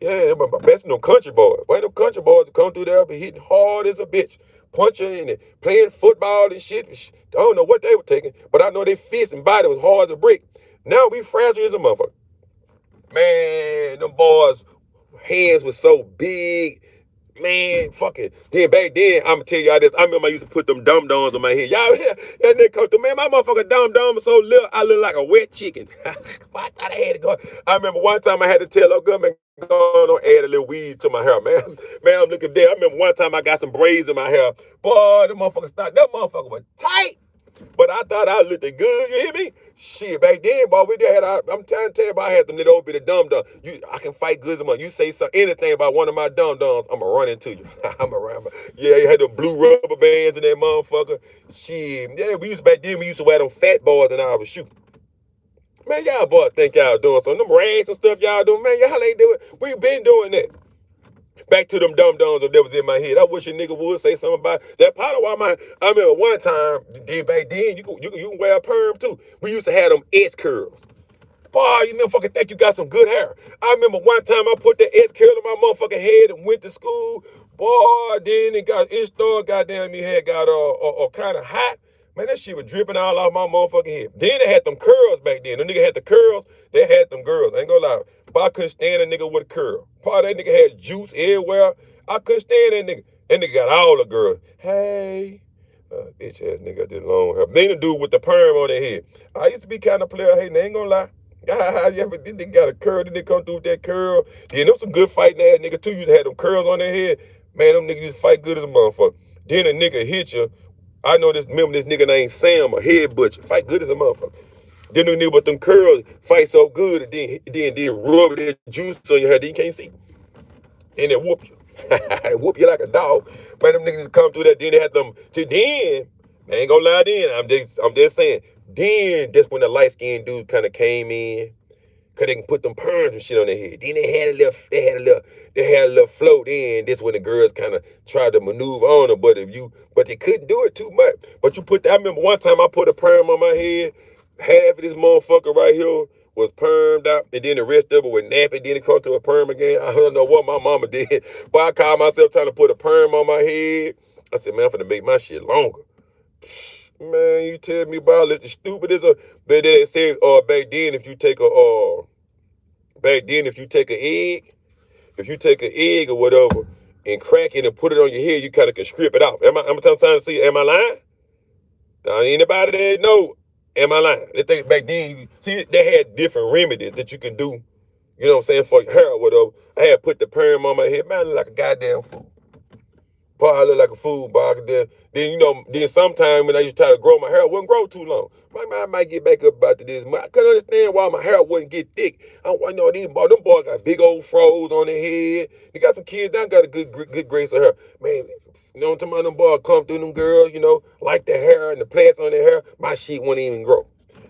Speaker 1: Yeah, they were my best no country boys. Why no country boys come through there be hitting hard as a bitch, punching and playing football and shit. I don't know what they were taking, but I know their fists and body was hard as a brick. Now we fragile as a motherfucker. Man, them boys' hands was so big. Man, fuck it. Then back then, I'ma tell y'all this. I remember I used to put them dum-dums on my head. Y'all, that nigga come through, man, my motherfucker dum-dum was so little, I look like a wet chicken. I thought I had to go. I remember one time I had to tell a girl, man, go on, add a little weed to my hair, man. Man, I'm looking there. I remember one time I got some braids in my hair. Boy, the motherfucker stopped. That motherfucker was tight. But I thought I looked good, you hear me? Shit, back then, boy, I'm trying to tell you about I had them little old bit of dum-dum. I can fight good as a mother. You say anything about one of my dum-dums, I'm going to run into you. Yeah, you had the blue rubber bands in that motherfucker. Shit, yeah, back then, we used to wear them fat boys and I was shooting. Man, y'all boys think y'all doing something. Them rags and stuff y'all doing, man, y'all ain't doing it. We been doing that. Back to them dum-dums that was in my head. I wish a nigga would say something about that. Part of why I remember one time, back then, you can wear a perm too. We used to have them S curls. Boy, you motherfucking think you got some good hair. I remember one time I put that S curl in my motherfucking head and went to school. Boy, then it started, goddamn, me head got kind of hot. Man, that shit was dripping all off my motherfucking head. Then they had them curls back then. The nigga had the curls, they had them girls. I ain't gonna lie. But I couldn't stand a nigga with a curl. Part of that nigga had juice everywhere. I couldn't stand that nigga. That nigga got all the girls. Hey. Bitch ass nigga did long hair. Then the dude with the perm on their head. I used to be kind of player hating, I ain't gonna lie. Yeah, but then they got a curl, then they come through with that curl. Then them some good fighting ass nigga too. Used to have them curls on their head. Man, them niggas used to fight good as a motherfucker. Then a nigga hit you. I know remember this nigga named Sam, a head butcher. Fight good as a motherfucker. Then the nigga with them curls fight so good, and then rub that juice on your head, then you can't see. And they whoop you. Whoop you like a dog. Man, them niggas come through that, then they had them, I ain't gonna lie then, I'm just saying, then that's when the light-skinned dude kind of came in. Cause they can put them perms and shit on their head. Then they had a little float in. This when the girls kind of tried to maneuver on them, but they couldn't do it too much. But you put that. I remember one time I put a perm on my head. Half of this motherfucker right here was permed out, and then the rest of it was nappy. Then it come to a perm again. I don't know what my mama did, but I called myself trying to put a perm on my head. I said, man, I'm finna make my shit longer. Man, you tell me about it. The stupidest. They said, back then if you take an egg or whatever and crack it and put it on your head, you kind of can strip it off. I'm trying to see. Am I lying? Now anybody that know? Am I lying? They think back then, they had different remedies that you can do. You know what I'm saying, for your hair or whatever. I had put the perm on my head. Man, I look like a goddamn fool. I look like a fool, but then sometime when I used to try to grow my hair, it wouldn't grow too long. I might get back up about this. I couldn't understand why my hair wouldn't get thick. Them boys got big old froze on their head. They got some kids that got a good grace of hair. Man, you know what I'm talking about? Them boys come through, them girls, like the hair and the plants on their hair. My shit wouldn't even grow.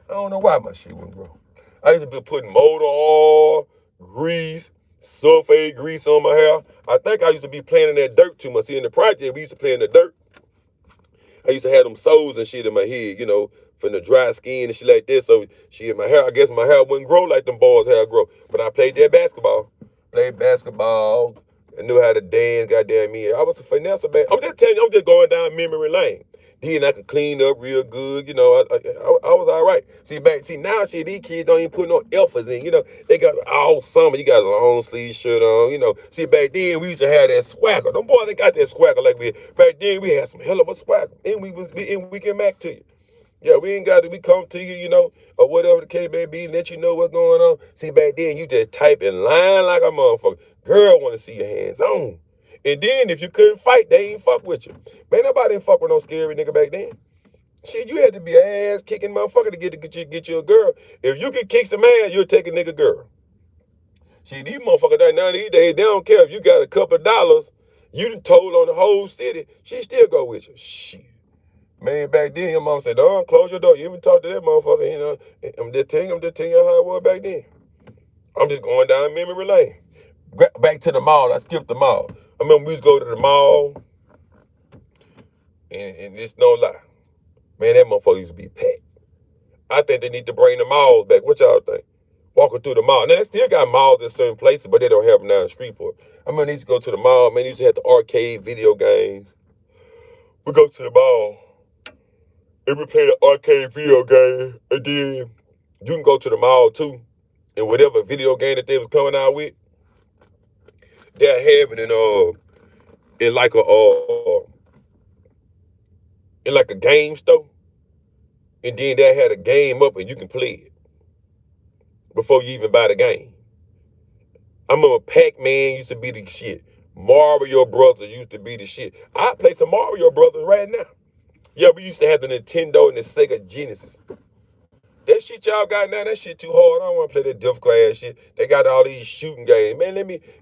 Speaker 1: I don't know why my shit wouldn't grow. I used to be putting motor oil, grease, sulfate grease on my hair. I think I used to be playing in that dirt too much. See, in the project, we used to play in the dirt. I used to have them soles and shit in my head, from the dry skin and shit like this. So, I guess my hair wouldn't grow like them boys' hair grow. But I played that basketball. I knew how to dance, goddamn me. I was a finesse back. I'm just telling you, I'm just going down memory lane. Then I could clean up real good, I was all right. See, now, these kids don't even put no effort in, They got all summer, you got a long sleeve shirt on, See, back then, we used to have that swagger. Them boys, they got that swagger like back then, we had some hell of a swagger. And we can back to you. Yeah, we ain't got to, we come to you, or whatever the case may be, let you know what's going on. See, back then, you just type in line like a motherfucker. Girl want to see your hands on. And then if you couldn't fight, they ain't fuck with you. Man, nobody didn't fuck with no scary nigga back then. Shit, you had to be an ass-kicking motherfucker to get you a girl. If you could kick some ass, you'll take a nigga girl. Shit, these motherfuckers right now these days, they don't care if you got a couple of dollars, you done told on the whole city, she still go with you. Shit. Man, back then, your mom said, don't close your door. You even talk to that motherfucker, I'm just telling you how it was back then. I'm just going down memory lane. Back to the mall. I skipped the mall. I remember we used to go to the mall, and it's no lie. Man, that motherfucker used to be packed. I think they need to bring the malls back. What y'all think? Walking through the mall. Now, they still got malls in certain places, but they don't have them now in Shreveport. I remember they used to go to the mall. Man, they used to have the arcade video games. We go to the mall, and we play the arcade video game, and then you can go to the mall, too, and whatever video game that they was coming out with, they'll have it in like a game store. And then they had a game up and you can play it before you even buy the game. I remember Pac-Man used to be the shit. Mario Brothers used to be the shit. I play some Mario Brothers right now. Yeah, we used to have the Nintendo and the Sega Genesis. That shit y'all got now, that shit too hard. I don't want to play that difficult ass shit. They got all these shooting games. Man,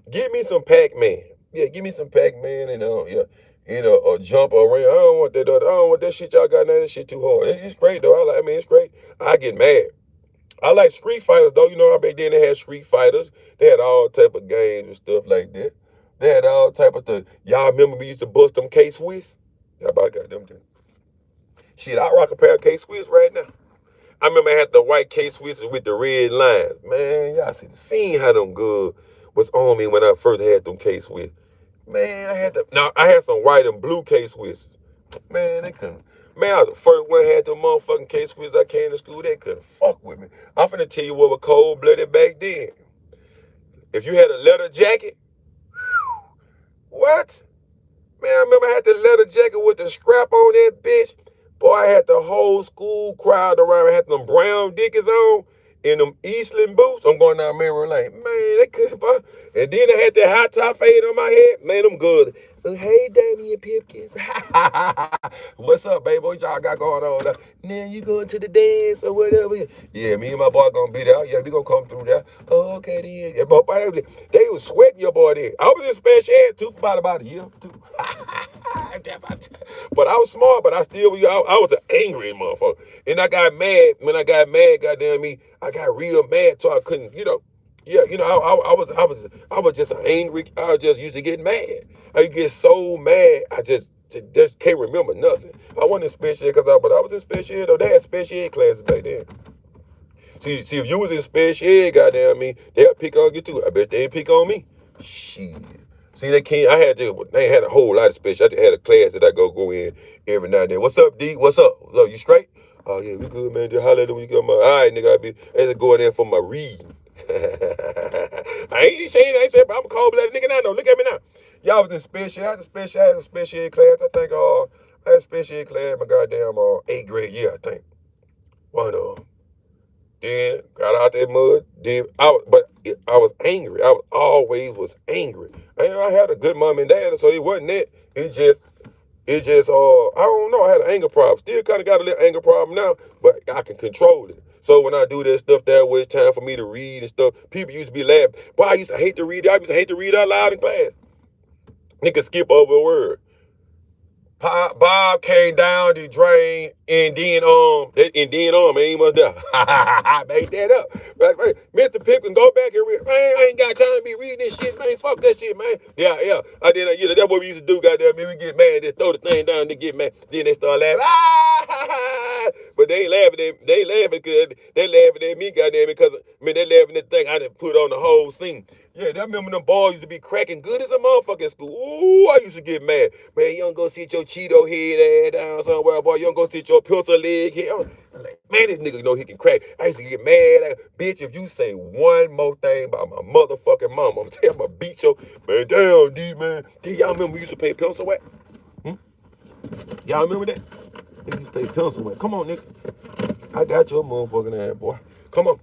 Speaker 1: give me some Pac-Man. Yeah, give me some Pac-Man and a jump or ring. I don't want that shit y'all got now. That shit too hard. It's great though. It's great. I get mad. I like Street Fighters though. I back then they had Street Fighters. They had all type of games and stuff like that. They had all type of stuff. Y'all remember we used to bust them K-Swiss? Y'all about got them too. Shit, I rock a pair of K-Swiss right now. I remember I had the white K-Swisses with the red lines. Man, y'all seen how them good was on me when I first had them K-Swiss. Man, I had some white and blue K-Swisses. Man, they couldn't. Man, I was the first one had them motherfucking K-Swisses. I came to school, they couldn't fuck with me. I'm finna tell you what was cold-blooded back then. If you had a leather jacket, what? Man, I remember I had the leather jacket with the strap on that bitch. Boy, I had the whole school crowd around. I had them brown dickies on and them Eastland boots. I'm going down memory lane. Man, they couldn't. And then I had that high top fade on my head. Man, them good. Hey, Danny and Pipkins. What's up, baby? What y'all got going on? Now you going to the dance or whatever? Yeah, me and my boy gonna be there. Yeah, we gonna come through there. Oh, okay, then. Yeah, but they was sweating your boy there. I was in special ed too for about a year, too. But I was smart, but I still, I was an angry motherfucker. And I got mad. When I got mad, goddamn me, I got real mad, so I couldn't, yeah, I was just angry. I just used to get mad. I get so mad, I just can't remember nothing. I wasn't in special ed but I was in special ed, though. They had special ed classes back then. See, if you was in special ed, goddamn me, they'll pick on you too. I bet they ain't pick on me. Shit. See, they had a whole lot of special. I just had a class that I go in every now and then. What's up, D? What's up? Look, you straight? Oh, yeah, we good, man. Just holler at them when you get my, all right, nigga, I just going in for my reading. I ain't saying, but I'm a cold-blooded nigga now. No, look at me now. Y'all was in special. I had a special ed class. I think, I had a special ed class in my goddamn 8th grade year, I think. One of them. Then got out that mud. I was angry. I always was angry. I had a good mom and dad, so it wasn't that. It just, I don't know. I had an anger problem. Still kind of got a little anger problem now, but I can control it. So when I do that stuff that way, it's time for me to read and stuff. People used to be laughing. Boy, I used to hate to read. I used to hate to read out loud in class. Nigga skip over a word. Bob came down the drain and then man, he must die. I made that up. Mr. Pippin, go back and read. Man, I ain't got time to be reading this shit, man. Fuck that shit, man. Yeah. I did. That's what we used to do. Goddamn, we get mad, just throw the thing down, they get mad. Then they start laughing. But they ain't laughing. They laughing at me, goddamn, because they laughing at the thing I done put on the whole scene. Yeah, I remember them boys used to be cracking good as a motherfucker in school. Ooh, I used to get mad. Man, you don't go sit your Cheeto head ass down somewhere, boy. You don't go sit your pencil leg head. I'm like, man, this nigga know he can crack. I used to get mad. Like, bitch, if you say one more thing about my motherfucking mama, I'm gonna tell beat your man down, D, man. D, y'all remember we used to play pencil whack? Y'all remember that? We used to play pencil whack. Come on, nigga. I got your motherfucking ass, boy. Come on,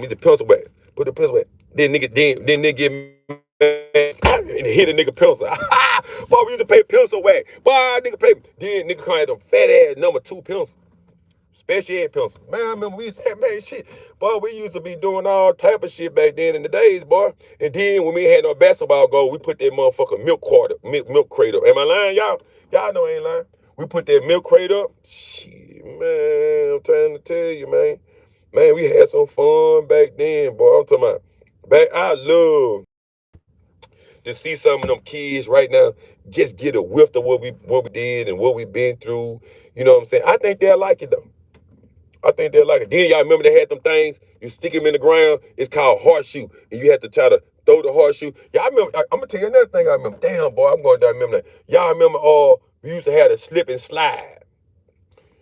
Speaker 1: me the pencil whack. Put the pencil whack. Then nigga get mad and hit a nigga pencil. Boy, we used to play pencil whack. Boy, nigga come at them fat ass number 2 pencils. Special ed pencils. Man, I remember we used to have, man, shit. Boy, we used to be doing all type of shit back then in the days, boy. And then when we had no basketball goal, we put that motherfucking milk crate up. Am I lying, y'all? Y'all know I ain't lying. We put that milk crate up. Shit, man, I'm trying to tell you, man. Man, we had some fun back then, boy. I'm talking about. I love to see some of them kids right now just get a whiff of what we did and what we've been through. You know what I'm saying? I think they'll like it, though. I think they'll like it. Then y'all remember they had them things, you stick them in the ground, it's called horseshoe, and you have to try to throw the horseshoe. Y'all remember, I'm going to tell you another thing I remember. Damn, boy, I'm going to remember that. Y'all remember, we used to have a slip and slide.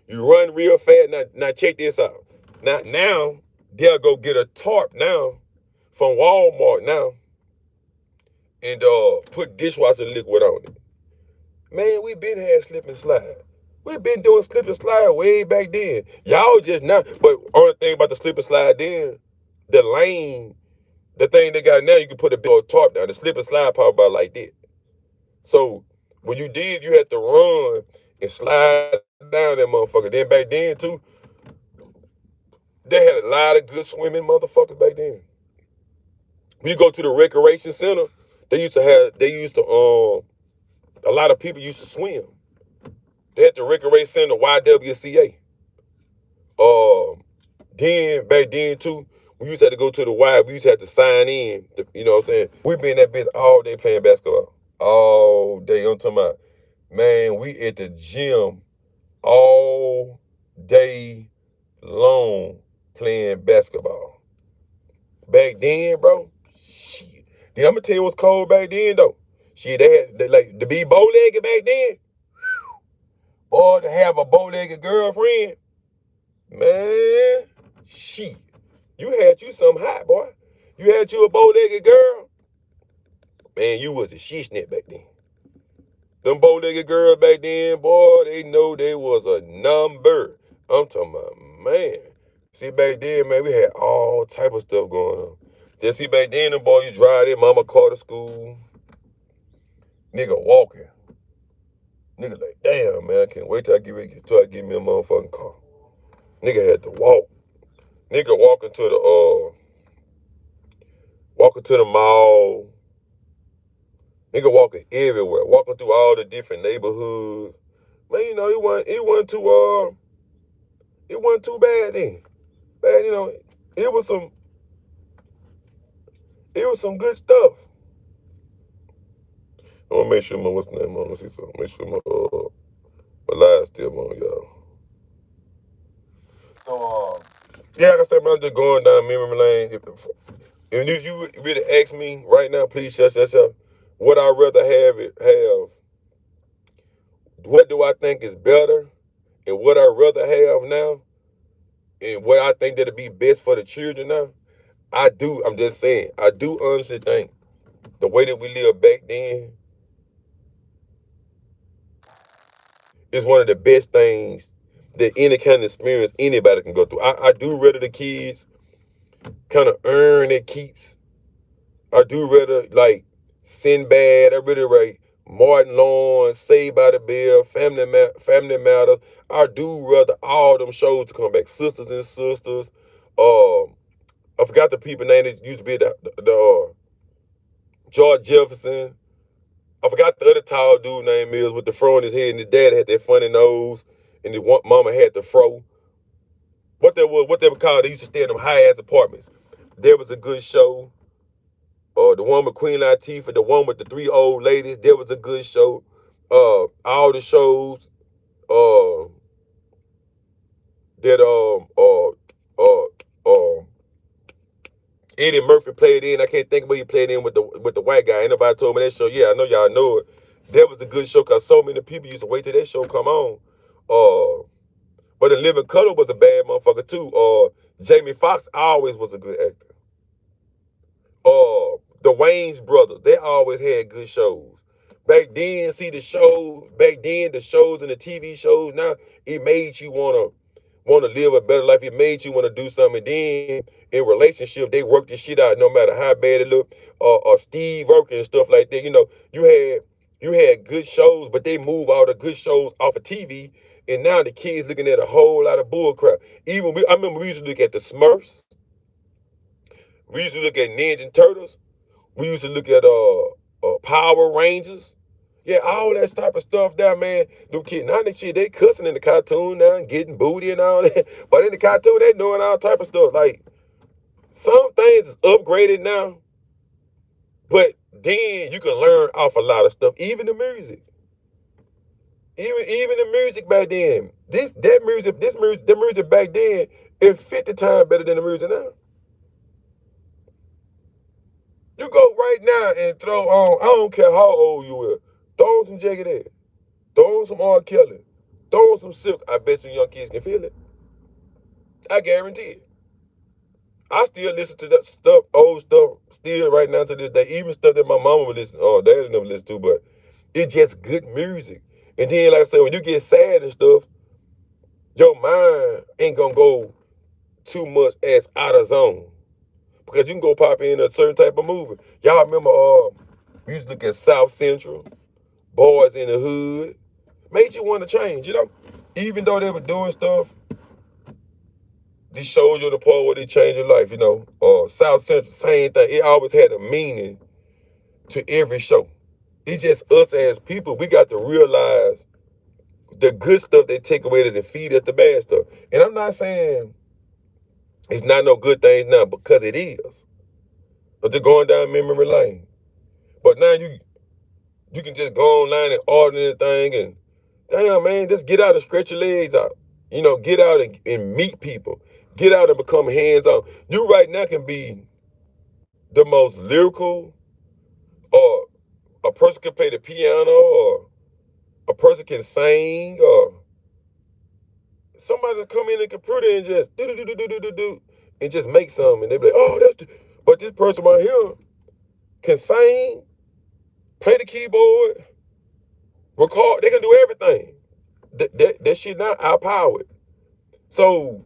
Speaker 1: You run real fast. Now check this out. Now, they'll go get a tarp now from Walmart now and put dishwasher liquid on it. Man, we been had slip and slide. We been doing slip and slide way back then. Y'all just now, but only thing about the slip and slide then, the lane, the thing they got now, you can put a big tarp down. The slip and slide probably about like that. So when you did, you had to run and slide down that motherfucker. Then back then too, they had a lot of good swimming motherfuckers back then. When you go to the recreation center, a lot of people used to swim. They had the recreation center, YWCA. Then back then too, we used to have to go to the Y. We used to have to sign in. You know what I'm saying? We been in that bitch all day playing basketball. All day. I'm talking about, man, we at the gym all day long playing basketball. Back then, bro, shit. Then I'm gonna tell you what's cold back then, though. Shit, they like to be bow-legged back then. Or to have a bow-legged girlfriend. Man, shit. You had you something hot, boy. You had you a bow-legged girl. Man, you was a shit back then. Them bow-legged girls back then, boy, they know they was a number. I'm talking about, man. See, back then, man, we had all type of stuff going on. Just see, back then, them boy, you drive their mama car to school. Nigga walking. Nigga like, damn, man, I can't wait till I get me a motherfucking car. Nigga had to walk. Nigga walking to the mall. Nigga walking everywhere, walking through all the different neighborhoods. Man, you know, it wasn't too bad then. Man, you know, it was some good stuff. I want to make sure my what's the name on. Let's see something. Make sure my live still on, y'all. So yeah, like I said, man, I'm just going down memory lane. If you really ask me right now, please shut. What I'd rather have. What do I think is better, and what I'd rather have now, and what I think that'll be best for the children now. I'm just saying, I do honestly think the way that we lived back then is one of the best things that any kind of experience anybody can go through. I do rather the kids kind of earn their keeps. I do rather like Sinbad. I really rate Martin Lawrence, Saved by the Bell, Family Matters. I do rather all them shows to come back. Sisters and Sisters. I forgot the people name that used to be the George Jefferson. I forgot the other tall dude name is with the fro on his head, and his dad had that funny nose, and his mama had the fro. What they were called, they used to stay in them high ass apartments. There was a good show. The one with Queen Latifah, the one with the three old ladies, there was a good show. All the shows uh, that Eddie Murphy played in. I can't think of what he played in with the white guy. Ain't nobody told me that show. Yeah, I know y'all know it. That was a good show because so many people used to wait till that show come on. But In Living Color was a bad motherfucker too. Jamie Foxx always was a good actor. The Wayans brothers, they always had good shows. Back then, see the shows, back then, the shows and the TV shows, now, it made you wanna live a better life. It made you wanna do something. Then in relationship, they worked this shit out no matter how bad it looked. Or Steve Urkel and stuff like that. You know, you had good shows, but they move all the good shows off of TV. And now the kids looking at a whole lot of bullcrap. I remember we used to look at the Smurfs. We used to look at Ninja Turtles. We used to look at Power Rangers. Yeah, all that type of stuff there, man. Them kids, now they cussing in the cartoon now and getting booty and all that. But in the cartoon, they doing all type of stuff. Like, some things is upgraded now, but then you can learn off a lot of stuff, even the music. Even the music back then. The music back then is 50 times better than the music now. You go right now and throw on, I don't care how old you are, throw on some Jagged Edge, throw on some R. Kelly, throw on some Silk. I bet some young kids can feel it. I guarantee it. I still listen to that stuff, old stuff, still right now to this day. Even stuff that my mama would listen, or daddy never listen to, but it's just good music. And then, like I said, when you get sad and stuff, your mind ain't gonna go too much as out of zone. Because you can go pop in a certain type of movie. Y'all remember we used to look at South Central, Boys in the Hood. Made you want to change, you know? Even though they were doing stuff, this shows you the part where they change your life, you know? South Central, same thing. It always had a meaning to every show. It's just us as people, we got to realize the good stuff they take away and feed us the bad stuff. And I'm not saying it's not no good things now, because it is. But just going down memory lane. But now you can just go online and order anything, and damn, man, just get out and stretch your legs out. You know, get out and meet people. Get out and become hands-on. You right now can be the most lyrical, or a person can play the piano, or a person can sing, or somebody can come in the computer and just do and just make something, and they be like, oh, but this person right here can sing, play the keyboard, record. They can do everything. That shit not outpowered. So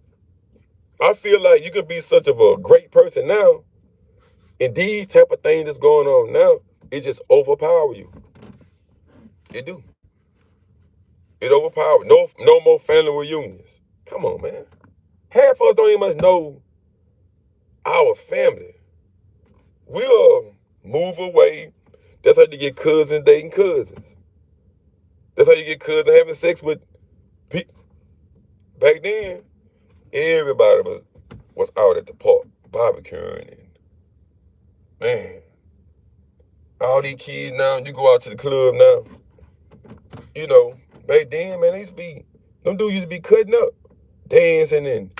Speaker 1: I feel like you can be such of a great person now, and these type of things that's going on now, it just overpower you. It do. It overpower. No more family reunions. Come on, man. Half of us don't even much know our family. We'll move away. That's how you get cousins dating cousins. That's how you get cousins having sex with people. Back then, everybody was out at the park barbecuing, and man, all these kids now, you go out to the club now, you know, back then, man, them dudes used to be cutting up, dancing, and,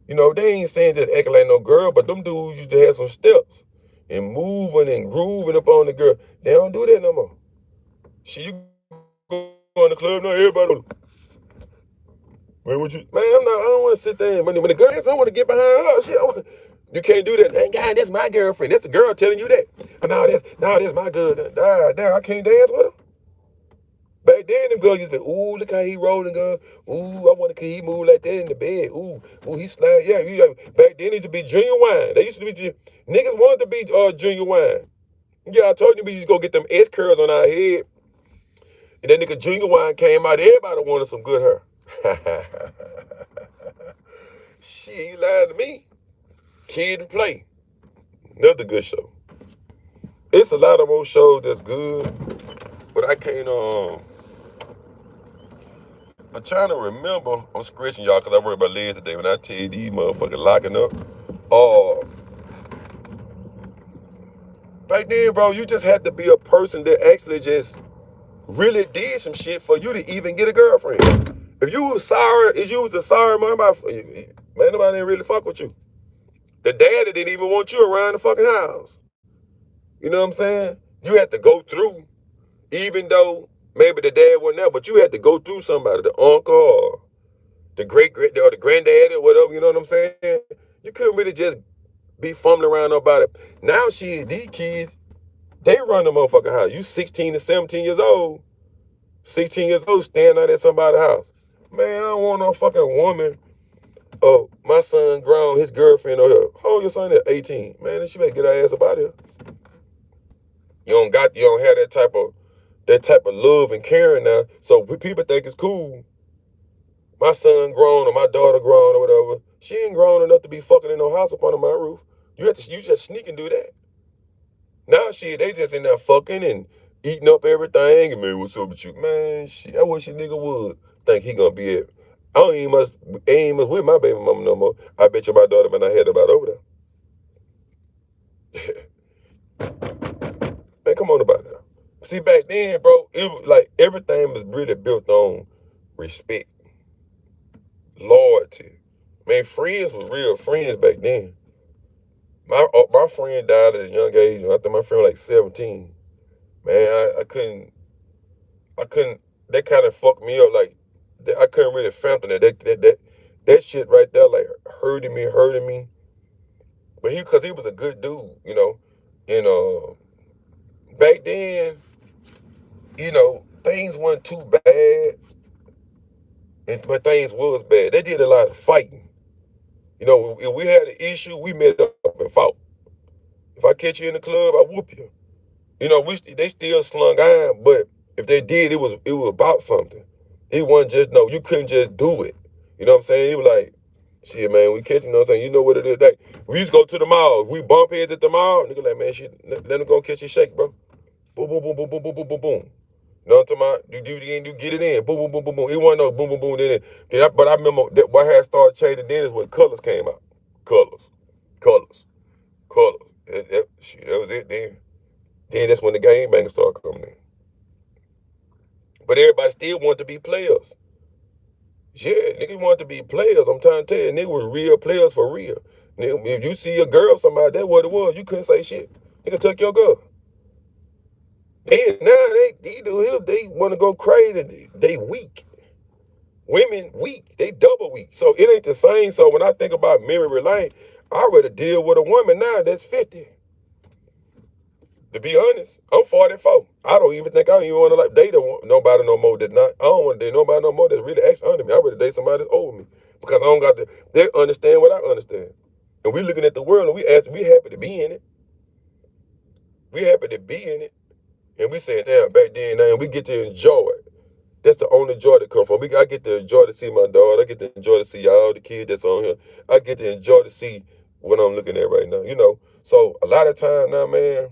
Speaker 1: you know, they ain't saying just acting like no girl, but them dudes used to have some steps and moving and grooving up on the girl. They don't do that no more. Shit, you go in the club now, everybody. Man, I don't want to sit there. When the girl, I don't want to get behind her. Shit, you can't do that. Hey, God, that's my girlfriend. That's the girl telling you that. That's my girl. I can't dance with her. Back then, them girls used to be, ooh, look how he rolling, girl. Ooh, I want to he move like that in the bed. Ooh, he slide. Yeah, back then, it used to be junior wine. They used to be, niggas wanted to be junior wine. Yeah, I told you we used to go get them S curls on our head. And that nigga junior wine came out. Everybody wanted some good hair. Shit, you lying to me? Kid and Play. Another good show. It's a lot of more shows that's good, but I can't, I'm trying to remember. I'm scratching y'all because I worry about legs today when I tell you these motherfuckers locking up. Back then, bro, you just had to be a person that actually just really did some shit for you to even get a girlfriend. If you was a sorry man, nobody didn't really fuck with you. The daddy didn't even want you around the fucking house. You know what I'm saying? You had to go through, even though maybe the dad wasn't there, but you had to go through somebody, the uncle or the or the granddaddy or whatever, you know what I'm saying? You couldn't really just be fumbling around nobody. Now these kids, they run the motherfucking house. You 16 to 17 years old. 16 years old standing out at somebody's house. Man, I don't want no fucking woman. Oh, my son grown, his girlfriend over here. How old your son at 18? Man, she better get her ass up out of here. You don't have that type of love and caring now. So people think it's cool. My son grown or my daughter grown or whatever. She ain't grown enough to be fucking in no house up under my roof. You just sneak and do that. Now they just in there fucking and eating up everything. And man, what's up with you? Man, shit, I wish a nigga would think he gonna be it. I ain't much with my baby mama no more. I bet you my daughter man I had about over there. Man, come on about that. See, back then, bro, it was like everything was really built on respect, loyalty. Man, friends was real friends back then. My friend died at a young age. I think my friend was like 17. Man, I couldn't. That kind of fucked me up. Like I couldn't really fathom that shit right there. Like hurting me. But because he was a good dude, you know. And back then, you know, things weren't too bad, but things was bad. They did a lot of fighting. You know, if we had an issue, we met up and fought. If I catch you in the club, I whoop you. You know, they still slung iron, but if they did, it was about something. It wasn't just, no, you couldn't just do it. You know what I'm saying? He was like, shit, man, we catch, you know what I'm saying? You know what it is. Like, we used to go to the mall. If we bump heads at the mall, nigga like, man, shit, let them go catch your shake, bro. Boom, boom, boom, boom, boom, boom, boom, boom, boom. You know what I'm talking about? You get it in. Boom, boom, boom, boom, boom. It wasn't no boom, boom, boom. But I remember that what had started changing then is when colors came out. Colors. Shit, that was it then. Then that's when the game bangers started coming in. But everybody still wanted to be players. Yeah, niggas wanted to be players. I'm trying to tell you, niggas was real players for real. Nigga, if you see a girl, somebody, that's what it was. You couldn't say shit. Nigga took your girl. Then now they want to go crazy. They weak. Women weak. They double weak. So it ain't the same. So when I think about memory lane, I'd rather deal with a woman now that's 50. To be honest, I'm 44. I don't even want to date nobody no more that's not. I don't want to date nobody no more that's really actually under me. I rather date somebody that's over me because I don't got they understand what I understand. And we looking at the world and we happy to be in it. We happy to be in it. And we say, damn, back then, now we get to enjoy it. That's the only joy that come from. I get to enjoy to see my daughter. I get to enjoy to see all the kids that's on here. I get to enjoy to see what I'm looking at right now, you know. So a lot of time now, man,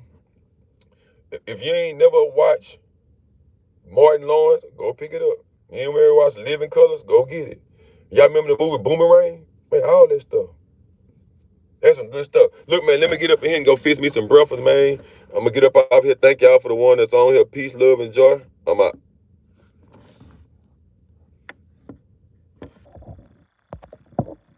Speaker 1: If you ain't never watched Martin Lawrence, go pick it up. You ain't ever watched Living Colors, go get it. Y'all remember the movie Boomerang? Man, all that stuff. That's some good stuff. Look, man, let me get up in here and go fix me some breakfast, man. I'm gonna get up off here. Thank y'all for the one that's on here. Peace, love, and joy. I'm out.